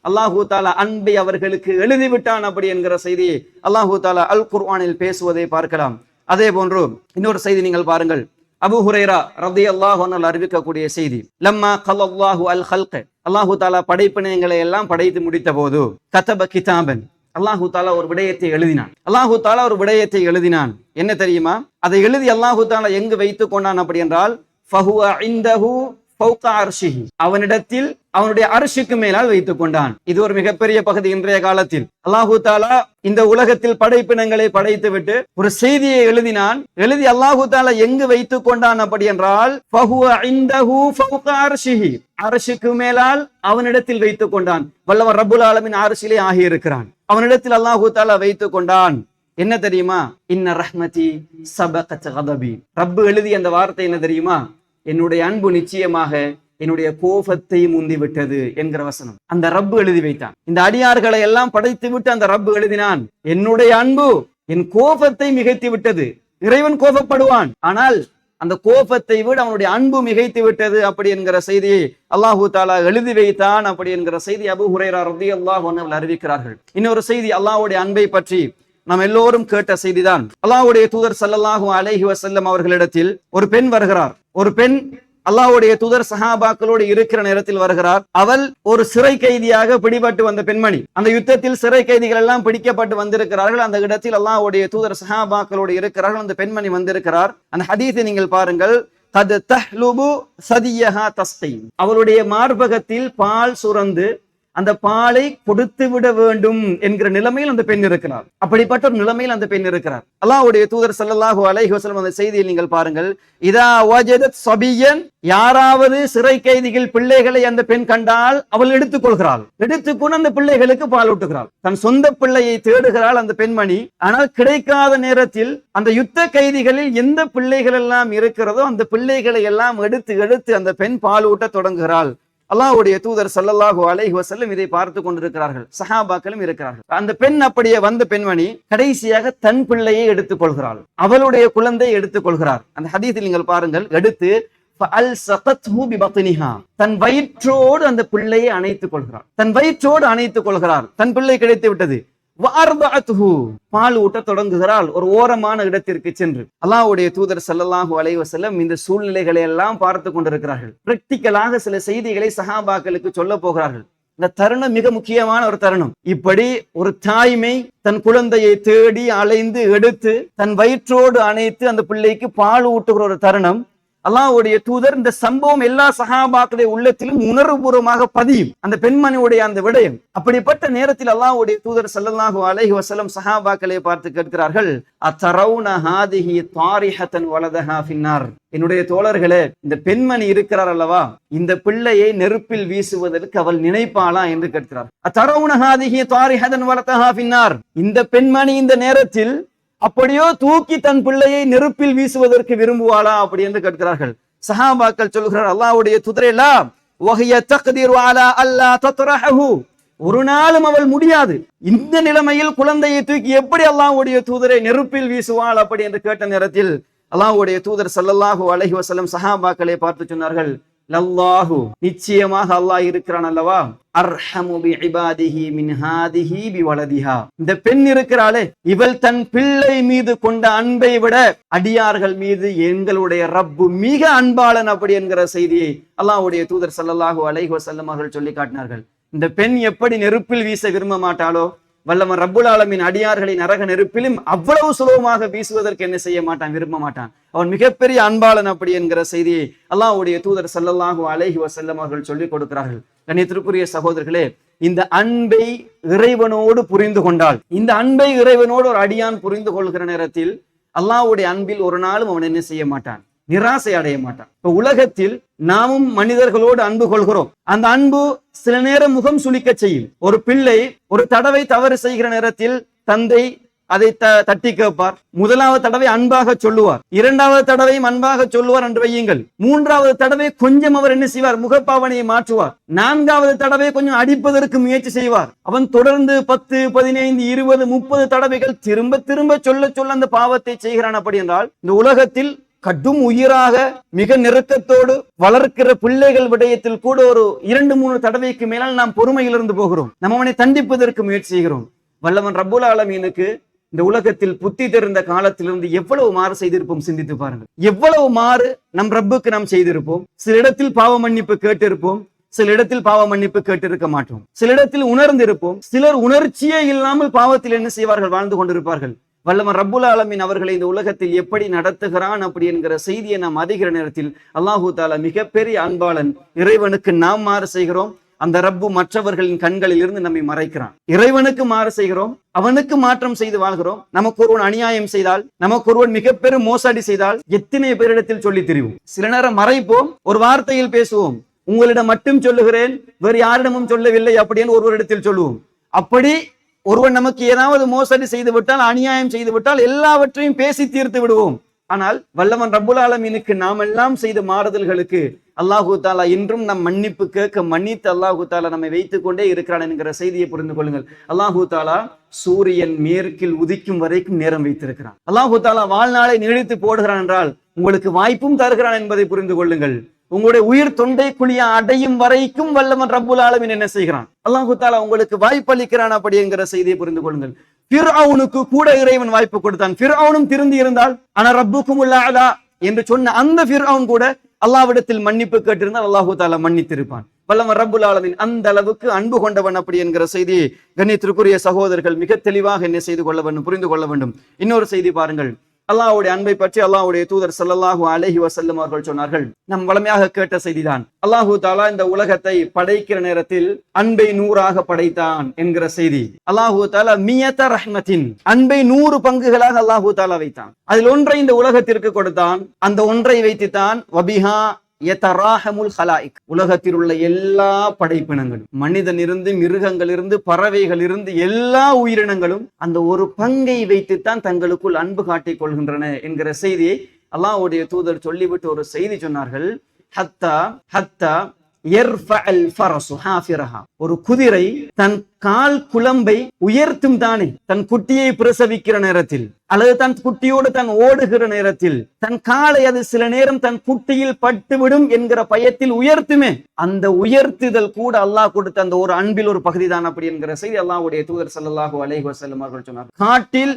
அல்லாஹு தஆலா அன்பை அவர்களுக்கு எழுதிவிட்டான் அப்படி என்கிற செய்தி அல்லாஹு தஆலா அல் குர்ஆனில் பேசுவதை பார்க்கலாம். அதே போன்று இன்னொரு செய்தி நீங்கள் பாருங்கள், அபூ ஹுரைரா ரலியல்லாஹு அன்ஹு அறிவிக்கக்கூடிய செய்தி, லம்மா கல்லல்லாஹு அல் ஹல்க, அல்லாஹு தாலா படைப்பினங்களை எல்லாம் படைத்து முடித்த போது கதப கிதாபன், அல்லாஹு தாலா ஒரு விடயத்தை எழுதினான். அல்லாஹு தாலா ஒரு விடயத்தை எழுதினான். என்ன தெரியுமா? அதை எழுதி அல்லாஹு தாலா எங்கு வைத்துக் கொண்டான் அப்படி என்றால் ஃபஹுவ இந்தஹு ஃபௌக அர்ஷிஹி, அவனிடத்தில் அவனுடைய அர்ஷுக்கு மேலால் வைத்துக் கொண்டான். இது ஒரு மிகப்பெரிய பகுதி. இன்றைய காலத்தில் அல்லாஹு தாலா இந்த உலகத்தில் படைப்பினங்களை படைத்து விட்டு ஒரு செய்தியை எழுதினான். எழுதி அல்லாஹு தாலா எங்கு வைத்துக் கொண்டான் அப்படி என்றால் ஃபஹுவ இந்தஹு ஃபௌக அர்ஷிஹி, அர்ஷுக்கு மேலால் அவனிடத்தில் வைத்துக் கொண்டான். வல்லவன் ரப்புல் ஆலமீன் அர்ஷிலே ஆகி இருக்கிறான். அவனிடத்தில் அல்லாஹு தாலா வைத்துக் கொண்டான். என்ன தெரியுமா? இன்ன ரஹ்மதி சபகத் கதபி. ரப்பு எழுதி அந்த வார்த்தை என்ன தெரியுமா? என்னுடைய அன்பு நிச்சயமாக என்னுடைய கோபத்தை முந்தி விட்டது என்கிற வசனம் அந்த ரப்பு எழுதி வைத்தான். இந்த அடியார்களை எல்லாம் படைத்து விட்டு அந்த ரப்பு எழுதினான், என்னுடைய அன்பு என் கோபத்தை மிகைத்து விட்டது. இறைவன் கோபப்படுவான், ஆனால் அந்த கோபத்தை விட அவனுடைய அன்பு மிகைத்து விட்டது அப்படி என்கிற செய்தியை அல்லாஹு தாலா எழுதி வைத்தான் அப்படி என்கிற செய்தி அபூ ஹுரைரா ரலியல்லாஹு அன்ஹு அறிவிக்கிறார்கள். இன்னொரு செய்தி அல்லாஹ்வுடைய அன்பை பற்றி நாம் எல்லோரும் கேட்ட செய்திதான். அல்லாஹ்வுடைய தூதர் ஸல்லல்லாஹு அலைஹி வஸல்லம் அவர்களிடத்தில் ஒரு பெண் வருகிறார். ஒரு பெண் அல்லாஹ்வுடைய தூதர் சஹாபாக்களோடு இருக்கிற நேரத்தில் வருகிறார். அவள் ஒரு சிறை கைதியாக பிடிபட்டு வந்த பெண்மணி. அந்த யுத்தத்தில் சிறை கைதிகள் எல்லாம் பிடிக்கப்பட்டு வந்திருக்கிறார்கள். அந்த இடத்தில் அல்லாஹ்வுடைய தூதர் சஹாபாக்களோடு இருக்கிறார்கள். அந்த பெண்மணி வந்திருக்கிறார். அந்த ஹதீஸை நீங்கள் பாருங்கள். கத் தஹ்லுபு சதியஹா தஸ்கி, அவளுடைய மார்பகத்தில் பால் சுரந்து அந்த பாலை கொடுத்து விட வேண்டும் என்கிற நிலைமையில் அந்த பெண் இருக்கிறார். அப்படிப்பட்ட ஒரு நிலைமையில் அந்த பெண் இருக்கிறார். அல்லாஹ்வுடைய தூதர் ஸல்லல்லாஹு அலைஹி வஸல்லம் அந்த செய்தியில் நீங்கள் பாருங்கள். இதா வஜதத் சபியன், யாராவது சிறை கைதிகள் பிள்ளைகளை அந்த பெண் கண்டால் அவள் எடுத்துக்கொள்கிறாள். எடுத்துக்கொண்டு அந்த பிள்ளைகளுக்கு பால் ஊட்டுகிறாள். தன் சொந்த பிள்ளையை தேடுகிறாள் அந்த பெண்மணி. ஆனால் கிடைக்காத நேரத்தில் அந்த யுத்த கைதிகளில் எந்த பிள்ளைகள் எல்லாம் இருக்கிறதோ அந்த பிள்ளைகளை எல்லாம் எடுத்து அந்த பெண் பால் ஊட்ட தொடங்குகிறாள். அல்லாஹ்வுடைய தூதர் ஸல்லல்லாஹு அலைஹி வஸல்லம் இதை பார்த்து கொண்டிருக்கிறார்கள். சஹாபாக்களும் இருக்கிறார்கள். அந்த பெண் அப்படியே வந்த பெண்மணி கடைசியாக தன் பிள்ளையை எடுத்துக் கொள்கிறாள். அவளுடைய குழந்தையை எடுத்துக் கொள்கிறார். அந்த ஹதீஸில் நீங்கள் பாருங்கள். எடுத்து தன் வயிற்றோடு அந்த பிள்ளையை அணைத்துக் கொள்கிறார். தன் வயிற்றோடு அணைத்துக் கொள்கிறார். தன் பிள்ளை கிடைத்து விட்டது. பால் ஊட்ட தொடங்குகிறாள். ஒரு ஓரமான இடத்திற்கு சென்று அல்லாஹ்வுடைய தூதர் ஸல்லல்லாஹு அலைஹி வஸல்லம் இந்த சூழ்நிலைகளை எல்லாம் பார்த்து கொண்டிருக்கிறார்கள். பிராக்டிகலாக சில செய்திகளை சஹாபாக்களுக்கு சொல்ல போகிறார்கள். இந்த தருணம் மிக முக்கியமான ஒரு தருணம். இப்படி ஒரு தாய்மை தன் குழந்தையை தேடி அலைந்து எடுத்து தன் வயிற்றோடு அணைத்து அந்த பிள்ளைக்கு பால் ஊட்டுகிற ஒரு தருணம். அல்லாஹ்வுடைய தூதர் இந்த சம்பவம் எல்லா சஹாபாக்களுடைய உள்ளத்திலும் உணர்வுபூர்வமாக பதியும். அந்த பெண்மணியுடைய அந்த விடயம். அப்படிப்பட்ட நேரத்தில் அல்லாஹ்வுடைய தூதர் ஸல்லல்லாஹு அலைஹி வஸல்லம் சஹாபாக்களை பார்த்து கேட்கிறார்கள், அத்தரவுன ஹாதிஹி தாரிஹத்தன் வலதஹா ஃபின்னார். என்னுடைய தோழர்களே, இந்த பெண்மணி இருக்கிறார் அல்லவா, இந்த பிள்ளையை நெருப்பில் வீசுவதற்கு அவள் நினைப்பாளா என்று கேட்கிறார். அத்தரவுன ஹாதிஹி தாரிஹத்தன் வலதஹா ஃபின்னார். இந்த பெண்மணி இந்த நேரத்தில் அப்படியோ தூக்கி தன் பிள்ளையை நெருப்பில் வீசுவதற்கு விரும்புவாளா அப்படி என்று கேட்கிறார்கள். சஹாபாக்கள் சொல்கிறார், அல்லாஹ்வுடைய தூதரே, லா வஹிய தக்திரு அலா அல்லா தத்ரஹு, ஒரு நாளும் அவள் முடியாது. இந்த நிலைமையில் குழந்தையை தூக்கி எப்படி அல்லாஹ்வுடைய தூதரை நெருப்பில் வீசுவாள் அப்படி என்று கேட்ட நேரத்தில் அல்லாஹ்வுடைய தூதர் ஸல்லல்லாஹு அலைஹி வஸல்லம் சஹாபாக்களை பார்த்து சொன்னார்கள், லல்லாஹு, நிச்சயமாக அல்லாஹ் இருக்கிறான் அல்லவா, அர்ஹமு பி இபாதிஹி மின் ஹாதிஹி பி வலதிஹா. இந்த பெண் இருக்கிறாளே, இவள் தன் பிள்ளை மீது கொண்ட அன்பை விட அடியார்கள் மீது எங்களுடைய ரப்பு மிக அன்பாளன் அப்படி என்கிற செய்தியை அல்லாஹ்வுடைய தூதர் ஸல்லல்லாஹு அலைஹி வஸல்லம் அவர்கள் சொல்லி காட்டினார்கள். இந்த பெண் எப்படி நெருப்பில் வீச விரும்ப மாட்டாளோ, வல்லவன் ரப்புல் ஆலமீன் அடியார்களை நரக நெருப்பிலும் அவ்வளவு சுலபமாக வீசுவதற்கு என்ன செய்ய மாட்டான், விரும்ப மாட்டான். அவன் மிகப்பெரிய அன்பாளன் அப்படி என்கிற செய்தியை அல்லாஹ்வுடைய தூதர் ஸல்லல்லாஹு அலைஹி வஸல்லம் அவர்கள் சொல்லிக் கொடுக்கிறார்கள். கண்ணியத்திற்குரிய சகோதரர்களே, இந்த அன்பை இறைவனோடு புரிந்து கொண்டால், இந்த அன்பை இறைவனோடு ஒரு அடியான் புரிந்து கொள்கிற நேரத்தில் அல்லாஹ்வுடைய அன்பில் ஒரு நாளும் அவன் என்ன செய்ய மாட்டான், நிராசை அடைய மாட்டான். இப்ப உலகத்தில் நாமும் மனிதர்களோடு அன்பு கொள்கிறோம். அந்த அன்பு சில நேரம் முகம் சுளிக்க செய்யும். ஒரு பிள்ளை ஒரு தடவை தவறு செய்கிற நேரத்தில் தந்தை அதை தட்டி கேட்பார். முதலாவது தடவை அன்பாக சொல்லுவார், இரண்டாவது தடவையும் அன்பாக சொல்லுவார் என்று வையுங்கள். மூன்றாவது தடவை கொஞ்சம் அவர் என்ன செய்வார், முகப்பாவனையை மாற்றுவார். நான்காவது தடவை கொஞ்சம் அடிப்பதற்கு முயற்சி செய்வார். அவன் தொடர்ந்து 10, 15, 20, 30 தடவைகள் திரும்ப திரும்ப சொல்ல அந்த பாவத்தை செய்கிறான். அப்படி என்றால் இந்த உலகத்தில் கடும் உயிராக மிக நெருக்கத்தோடு வளர்க்கிற பிள்ளைகள் விடயத்தில் கூட ஒரு 2-3 தடவைக்கு மேலால் நாம் பொறுமையிலிருந்து போகிறோம். நம்ம அவனை தண்டிப்பதற்கு முயற்சி செய்கிறோம். வல்லவன் ரப்புல் ஆலமீனுக்கு இந்த உலகத்தில் புத்தி தெரிந்த காலத்திலிருந்து எவ்வளவு மாறு செய்திருப்போம், சிந்தித்து பாருங்கள். எவ்வளவு மாறு நம் ரப்புக்கு நாம் செய்திருப்போம். சில இடத்தில் பாவ மன்னிப்பு கேட்டிருப்போம், சில இடத்தில் பாவ மன்னிப்பு கேட்டிருக்க மாட்டோம், சில இடத்தில் உணர்ந்திருப்போம், சிலர் உணர்ச்சியே இல்லாமல் பாவத்தில் என்ன செய்வார்கள், வாழ்ந்து கொண்டிருப்பார்கள். வல்லவன் ரப்புல் ஆலமீன் அவர்களை இந்த உலகத்தில் எப்படி நடத்துகிறான் அப்படி என்கிற செய்தியை நாம் அறிகிற நேரத்தில் அல்லாஹு தாலா மிகப்பெரிய அன்பாளன். இறைவனுக்கு நாம் மாறு செய்கிறோம், அந்த ரப்பு மற்றவர்களின் கண்களில் இருந்து நம்மை மறைக்கிறான். இறைவனுக்கு மாறு செய்கிறோம், அவனுக்கு மாற்றம் செய்து வாழ்கிறோம். நமக்கு ஒருவன் அநியாயம் செய்தால், நமக்கு ஒருவன் மிக பெரும் மோசடி செய்தால் எத்தனை பேரிடத்தில் சொல்லி திரிவோம். சில நேரம் மறைப்போம், ஒரு வார்த்தையில் பேசுவோம், உங்களிடம் மட்டும் சொல்லுகிறேன், வேறு யாரிடமும் சொல்லவில்லை அப்படின்னு ஒருவரிடத்தில் சொல்லுவோம். அப்படி ஒருவன் நமக்கு ஏதாவது மோசடி செய்து விட்டால், அநியாயம் செய்து விட்டால் எல்லாவற்றையும் பேசி தீர்த்து விடுவோம். ஆனால் வல்லவன் ரப்புல் ஆலமீனுக்கு நாம் எல்லாம் செய்த மாறுதல்களுக்கு அல்லாஹு தாலா இன்றும் நம் மன்னிப்பு கேட்க மன்னித்து அல்லாஹு தாலா நம்மை வைத்துக் கொண்டே இருக்கிறான் என்கிற செய்தியை புரிந்து கொள்ளுங்கள். அல்லாஹு தாலா சூரியன் மேற்கில் உதிக்கும் வரைக்கும் நேரம் வைத்திருக்கிறான். அல்லாஹு தாலா வாழ்நாளை நீடித்து போடுகிறான் என்றால் உங்களுக்கு வாய்ப்பும் தருகிறான் என்பதை புரிந்து கொள்ளுங்கள். உங்களுடைய உயிர் தொண்டை குழிய அடையும் வரைக்கும் வல்லவன் ரப்புல் ஆலமீன் என்ன செய்கிறான், அல்லாஹு தாலா உங்களுக்கு வாய்ப்பளிக்கிறான் அப்படி என்கிற செய்தியை புரிந்து கொள்ளுங்கள். ஃபிர்அவுனுக்கு கூட இறைவன் வாய்ப்பு கொடுத்தான். ஃபிர்அவுனும் திருந்தி இருந்தால், ஆனா ரப்புக்குமுல் அலா என்று சொன்ன அந்த ஃபிர்அவுன் கூட அல்லாஹ்விடத்தில் மன்னிப்பு கேட்டிருந்தால் அல்லாஹு தாலா மன்னித்திருப்பான். வல்லவன் ரப்புல் ஆலமீன் அந்த அளவுக்கு அன்பு கொண்டவன் அப்படி என்கிற செய்தியை கண்ணியத்திற்குரிய சகோதரர்கள் மிக தெளிவாக என்ன செய்து கொள்ள வேண்டும், புரிந்து கொள்ள வேண்டும். இன்னொரு செய்தி பாருங்கள். அல்லாஹ்வுடைய அன்பை பற்றி அல்லாஹ்வுடைய தூதர் ஸல்லல்லாஹு அலைஹி வஸல்லம் அவர்கள் சொன்னார்கள். நம் வளமையாக கேட்ட செய்திதான். அல்லாஹு தாலா இந்த உலகத்தை படைக்கிற நேரத்தில் அன்பை 100ஆக படைத்தான் என்கிற செய்தி. அல்லாஹு தாலா மியத ரஹ்மத்தின், அன்பை 100 பங்குகளாக அல்லாஹு தாலா வைத்தான். அதில் ஒன்றை இந்த உலகத்திற்கு கொடுத்தான். அந்த ஒன்றை வைத்துத்தான் வபிஹா யதராஹமுல் ஹலாயிக், உலகத்தில் உள்ள எல்லா படைப்பினங்களும், மனிதன் இருந்து மிருகங்கள் இருந்து பறவைகள் இருந்து எல்லா உயிரினங்களும் அந்த ஒரு பங்கை வைத்துத்தான் தங்களுக்குள் அன்பு காட்டிக் கொள்கின்றன என்கிற செய்தியை அல்லாஹ்வுடைய தூதர் சொல்லிவிட்டு ஒரு செய்தி சொன்னார்கள். ஹத்தா ஹத்தா ஒரு குதிரை தன் கால் குளம்பை உயர்த்தும் தானே தன் குட்டியை பிரசவிக்கிற நேரத்தில், அல்லது தன் குட்டியோடு தன் ஓடுகிற நேரத்தில் தன் காலை அது சில நேரம் தன் குட்டியில் பட்டுவிடும் என்கிற பயத்தில் உயர்த்துமே, அந்த உயர்த்துதல் கூட அல்லாஹ் கொடுத்த அந்த ஒரு அன்பில் ஒரு பகுதி தான் அப்படி என்கிற செய்தி அல்லாஹ்வுடைய தூதர் ஸல்லல்லாஹு அலைஹி வஸல்லம் அவர்கள் சொன்னார். காட்டில்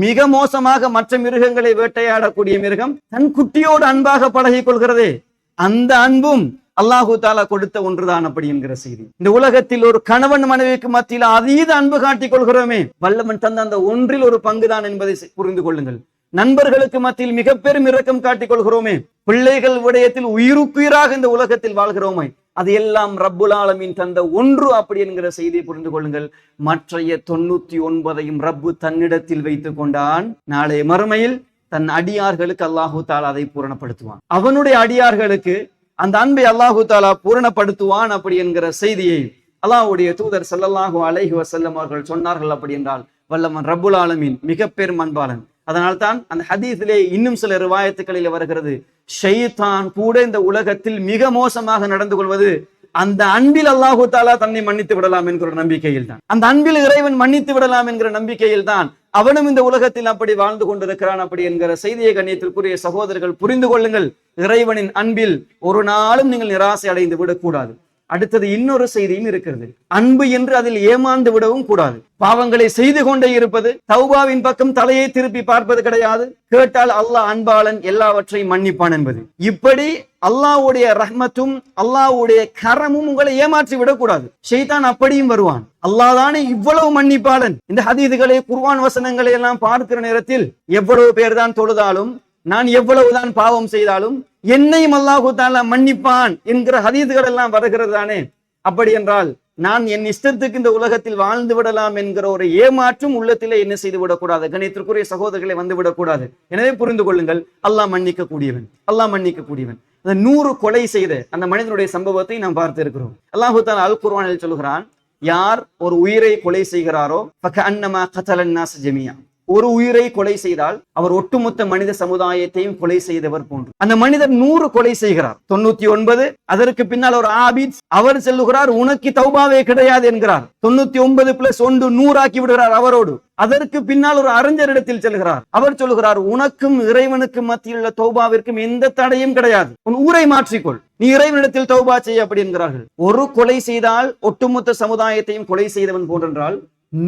மிக மோசமாக மற்ற மிருகங்களை வேட்டையாடக்கூடிய மிருகம் தன் குட்டியோடு அன்பாக பழகிக் கொள்கிறதே, அந்த அன்பும் அல்லாஹு தாலா கொடுத்த ஒன்றுதான் அப்படி என்கிற செய்தி. இந்த உலகத்தில் ஒரு கணவன் மனைவிக்கு மத்தியில் அதீத அன்பு காட்டிக் கொள்கிறோமே, வல்லவன் தந்த அந்த ஒன்றில் ஒரு பங்குதான் என்பதை புரிந்து கொள்ளுங்கள். நண்பர்களுக்கு மத்தியில் மிக பெரும் இரக்கம் காட்டிக் கொள்கிறோமே, பிள்ளைகள் விடயத்தில் உயிருக்குயிராக இந்த உலகத்தில் வாழ்கிறோமே, அது எல்லாம் ரப்புல் ஆலமீன் தந்த ஒன்று அப்படி என்கிற செய்தியை புரிந்து கொள்ளுங்கள். மற்றைய 99ஐயும் ரப்பு தன்னிடத்தில் வைத்துக் கொண்டான். நாளைய மறுமையில் தன் அடியார்களுக்கு அல்லாஹு தாலா அதை பூரணப்படுத்துவான். அவனுடைய அடியார்களுக்கு அந்த அன்பை அல்லாஹு தாலா பூரணப்படுத்துவான் அப்படி என்கிற செய்தியை அல்லாஹ்வுடைய தூதர் ஸல்லல்லாஹு அலைஹி வஸல்லம் அவர்கள் சொன்னார்கள். அப்படி என்றால் வல்லவன் ரப்புல் ஆலமீன் மிக பெரும் அன்பாளன். அதனால் தான் அந்த ஹதீஸிலே இன்னும் சில ரிவாயத்துகளில் வருகிறது, ஷைத்தான் கூட இந்த உலகத்தில் மிக மோசமாக நடந்து கொள்வது அந்த அன்பில் அல்லாஹு தாலா தன்னை மன்னித்து விடலாம் என்கிற நம்பிக்கையில் தான், அந்த அன்பில் இறைவன் மன்னித்து விடலாம் என்கிற நம்பிக்கையில் தான் அவனும் இந்த உலகத்தில் அப்படி வாழ்ந்து கொண்டிருக்கிறான் அப்படி என்கிற செய்தியை கண்ணியத்திற்குரிய சகோதரர்கள் புரிந்து கொள்ளுங்கள். இறைவனின் அன்பில் ஒரு நாளும் நீங்கள் நிராசை அடைந்து விடக்கூடாது. அடுத்தது இன்னொரு செய்தியும் இருக்கிறது. அன்பு என்று அதில் ஏமாந்து விடவும் கூடாது. பாவங்களை செய்து கொண்டே இருப்பது, தௌபாவின் பக்கம் தலையை திருப்பி பார்ப்பது கிடையாது. கேட்டால் அல்லாஹ் அன்பாளன், எல்லாவற்றையும் மன்னிப்பான் என்பது. இப்படி அல்லாஹ்வுடைய ரஹ்மத்தும் அல்லாஹ்வுடைய கரமும் உங்களை ஏமாற்றி விடக்கூடாது. ஷைத்தான் அப்படியும் வருவான். அல்லாஹ் தானே இவ்வளவு மன்னிப்பாளன். இந்த ஹதீதுகளை குர்ஆன் வசனங்களை எல்லாம் பார்க்கிற நேரத்தில் எவ்வளவு பேர் தான் தொழுதாலும், நான் எவ்வளவுதான் பாவம் செய்தாலும் என்னையும் அல்லாஹு தாலா மன்னிப்பான் என்கிற ஹதீதுகள் எல்லாம் வருகிறது தானே. அப்படி என்றால் நான் என் இஷ்டத்துக்கு இந்த உலகத்தில் வாழ்ந்து விடலாம் என்கிற ஒரு ஏமாற்றும் உள்ளத்திலே என்ன செய்து விடக்கூடாது. கணித்திற்குரிய சகோதரர்களை வந்து விடக்கூடாது. எனவே புரிந்து கொள்ளுங்கள், அல்லாஹ் மன்னிக்க கூடியவன், அல்லாஹ் மன்னிக்க கூடியவன். அந்த 100 கொலை செய்த அந்த மனிதனுடைய சம்பவத்தை நாம் பார்த்து இருக்கிறோம். அல்லாஹு தாலா அல் குர்ஆனில் சொல்கிறான், யார் ஒரு உயிரை கொலை செய்கிறாரோ ஃபகஅன்னமா கதலன் நாஸ் ஜமீஆ, ஒரு உயிரை கொலை செய்தால் அவர் ஒட்டுமொத்த மனித சமுதாயத்தையும் கொலை செய்தவர் போன்று. அந்த மனிதர் 100 கொலை செய்கிறார், 99 அதற்கு பின்னால் ஒரு ஆபித் அவர் செல்லுகிறார், உனக்கு தௌபாவே கிடையாது என்கிறார். 99 + 1 100 ஆக்கி விடுகிறார் அவரோடு. அதற்கு பின்னால் ஒரு அறிஞரிடத்தில் செல்கிறார், அவர் சொல்லுகிறார், உனக்கும் இறைவனுக்கும் மத்தியில் உள்ள தௌபாவிற்கும் எந்த தடையும் கிடையாது, உன் ஊரை மாற்றிக்கொள், நீ இறைவனிடத்தில் தௌபா செய்ய அப்படி என்கிறார்கள். ஒரு கொலை செய்தால் ஒட்டுமொத்த சமுதாயத்தையும் கொலை செய்தவன் போன்றென்றால்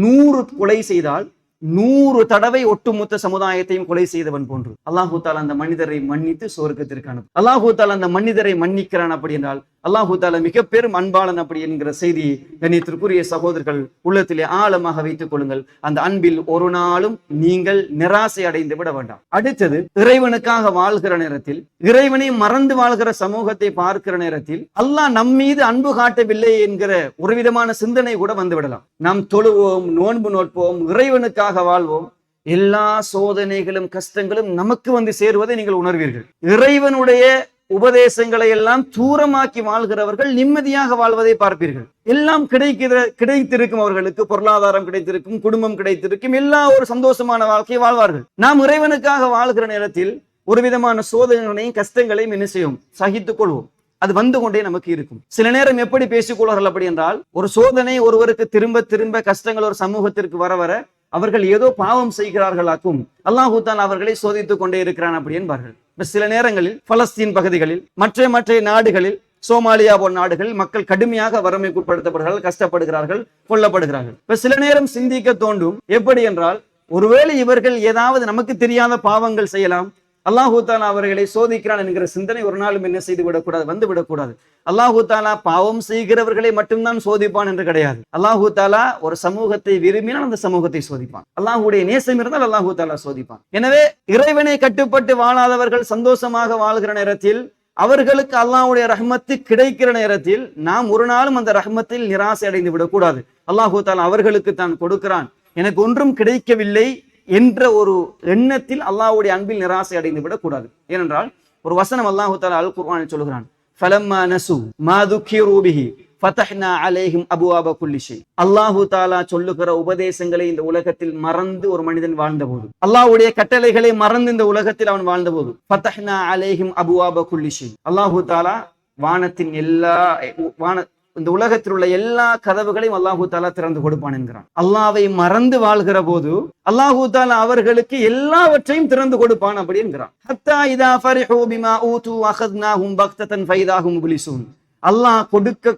100 கொலை செய்தால் 100 தடவை ஒட்டுமொத்த சமுதாயத்தையும் கொலை செய்தவன் போன்று. அல்லாஹு தாலா அந்த மனிதரை மன்னித்து சொர்க்கத்திற்கு அனுப்பு. அல்லாஹு தாலா அந்த மனிதரை மன்னிக்கிறான் அப்படி என்றால் அல்லாஹு தாலா மிக பெரும் அன்பாளன் அப்படி என்கிற செய்தி கண்ணியத்திற்குரிய சகோதரர்கள் உள்ளத்திலே ஆழமாக வைத்துக் கொள்ளுங்கள். அந்த அன்பில் ஒரு நாளும் நீங்கள் நிராசை அடைந்து விட வேண்டாம். அடுத்தது, இறைவனுக்காக வாழ்கிற நேரத்தில், இறைவனை மறந்து வாழ்கிற சமூகத்தை பார்க்கிற நேரத்தில் அல்லாஹ் நம் மீது அன்பு காட்டவில்லை என்கிற ஒரு விதமான சிந்தனை கூட வந்து விடலாம். நாம் தொழுவோம், நோன்பு நோட்போம், இறைவனுக்காக வாழ்வோம், எல்லா சோதனைகளும் கஷ்டங்களும் நமக்கு வந்து சேருவதை நீங்கள் உணர்வீர்கள். இறைவனுடைய உபதேசங்களை எல்லாம் தூரமாக்கி வாழ்கிறவர்கள் நிம்மதியாக வாழ்வதை பார்ப்பீர்கள். எல்லாம் கிடைத்திருக்கும், அவர்களுக்கு பொருளாதாரம் கிடைத்திருக்கும், குடும்பம் கிடைத்திருக்கும், எல்லா ஒரு சந்தோஷமான வாழ்க்கையை வாழ்வார்கள். நாம் இறைவனுக்காக வாழ்கிற நேரத்தில் ஒரு விதமான சோதனைகளையும் கஷ்டங்களையும் என்ன செய்யும், சகித்துக் கொள்வோம். அது வந்து கொண்டே நமக்கு இருக்கும். சில நேரம் எப்படி பேசிக்கொள்வார்கள் அப்படி என்றால், ஒரு சோதனை ஒருவருக்கு திரும்ப திரும்ப கஷ்டங்கள் ஒரு சமூகத்திற்கு வர வர அவர்கள் ஏதோ பாவம் செய்கிறார்களாக்கும், அல்லாஹ் தாலா அவர்களை சோதித்துக் கொண்டே இருக்கிறான் அப்படி என்பார்கள். சில நேரங்களில் பலஸ்தீன் பகுதிகளில், மற்ற நாடுகளில், சோமாலியா போன்ற நாடுகளில் மக்கள் கடுமையாக வறுமைக்குட்படுத்தப்படுகிறார்கள், கஷ்டப்படுகிறார்கள், கொல்லப்படுகிறார்கள். இப்ப சில நேரம் சிந்திக்க தோன்றும், எப்படி என்றால், ஒருவேளை இவர்கள் ஏதாவது நமக்கு தெரியாத பாவங்கள் செய்யலாம், அல்லாஹு தாலா அவர்களை சோதிக்கிறான் என்கிற சிந்தனை ஒரு நாளும் என்ன செய்து விடக்கூடாது, வந்து விடக்கூடாது. அல்லாஹு தாலா பாவம் செய்கிறவர்களை மட்டும்தான் சோதிப்பான் என்று கிடையாது. அல்லாஹு தாலா ஒரு சமூகத்தை விரும்பினால் அந்த சமூகத்தை சோதிப்பான். அல்லாஹுடைய நேசம் இருந்தால் அல்லாஹு தாலா சோதிப்பான். எனவே இறைவனை கட்டுப்பட்டு வாழாதவர்கள் சந்தோஷமாக வாழ்கிற நேரத்தில், அவர்களுக்கு அல்லாஹ்வுடைய ரஹ்மத்து கிடைக்கிற நேரத்தில் நாம் ஒரு நாளும் அந்த ரஹ்மத்தில் நிராசை அடைந்து விடக்கூடாது. அல்லாஹு தாலா அவர்களுக்கு தான் கொடுக்கிறான், எனக்கு ஒன்றும் கிடைக்கவில்லை என்ற ஒரு எண்ணத்தில் அல்லாஹ்வுடைய அன்பில் நிராசை அடைந்து விடக்கூடாது. ஏனென்றால் ஒரு வசனம் அல்லாஹு தஆலா அல் குர்ஆனில் சொல்கிறான், ஃபலம்மா நசு மா துக்கிரு பிஹி ஃபதஹ்னா அலைஹிம் அபுவாப குல்லி ஷை. அல்லாஹு தஆலா சொல்லுகிற உபதேசங்களை இந்த உலகத்தில் மறந்து ஒரு மனிதன் வாழ்ந்தபோது, அல்லாஹ்வுடைய கட்டளைகளை மறந்து இந்த உலகத்தில் அவன் வாழ்ந்தபோது, ஃபதஹ்னா அலைஹிம் அபுவாப குல்லி ஷை, அல்லாஹு தஆலா வானத்தின் எல்லா இந்த உலகத்தில் உள்ள எல்லா கதவுகளையும் அல்லாஹு தாலா திறந்து கொடுப்பான் என்கிறான். அல்லாஹ்வை மறந்து வாழ்கிற போது அல்லாஹு தாலா அவர்களுக்கு எல்லாவற்றையும் திறந்து கொடுப்பான் அப்படி என்கிறான். ஹத்தா இதா ஃபரிஹு பிமா ஊது அഖத்னாஹும் பக்ததன் ஃபைதாஹும் முப்லிசூன். அல்லாஹ்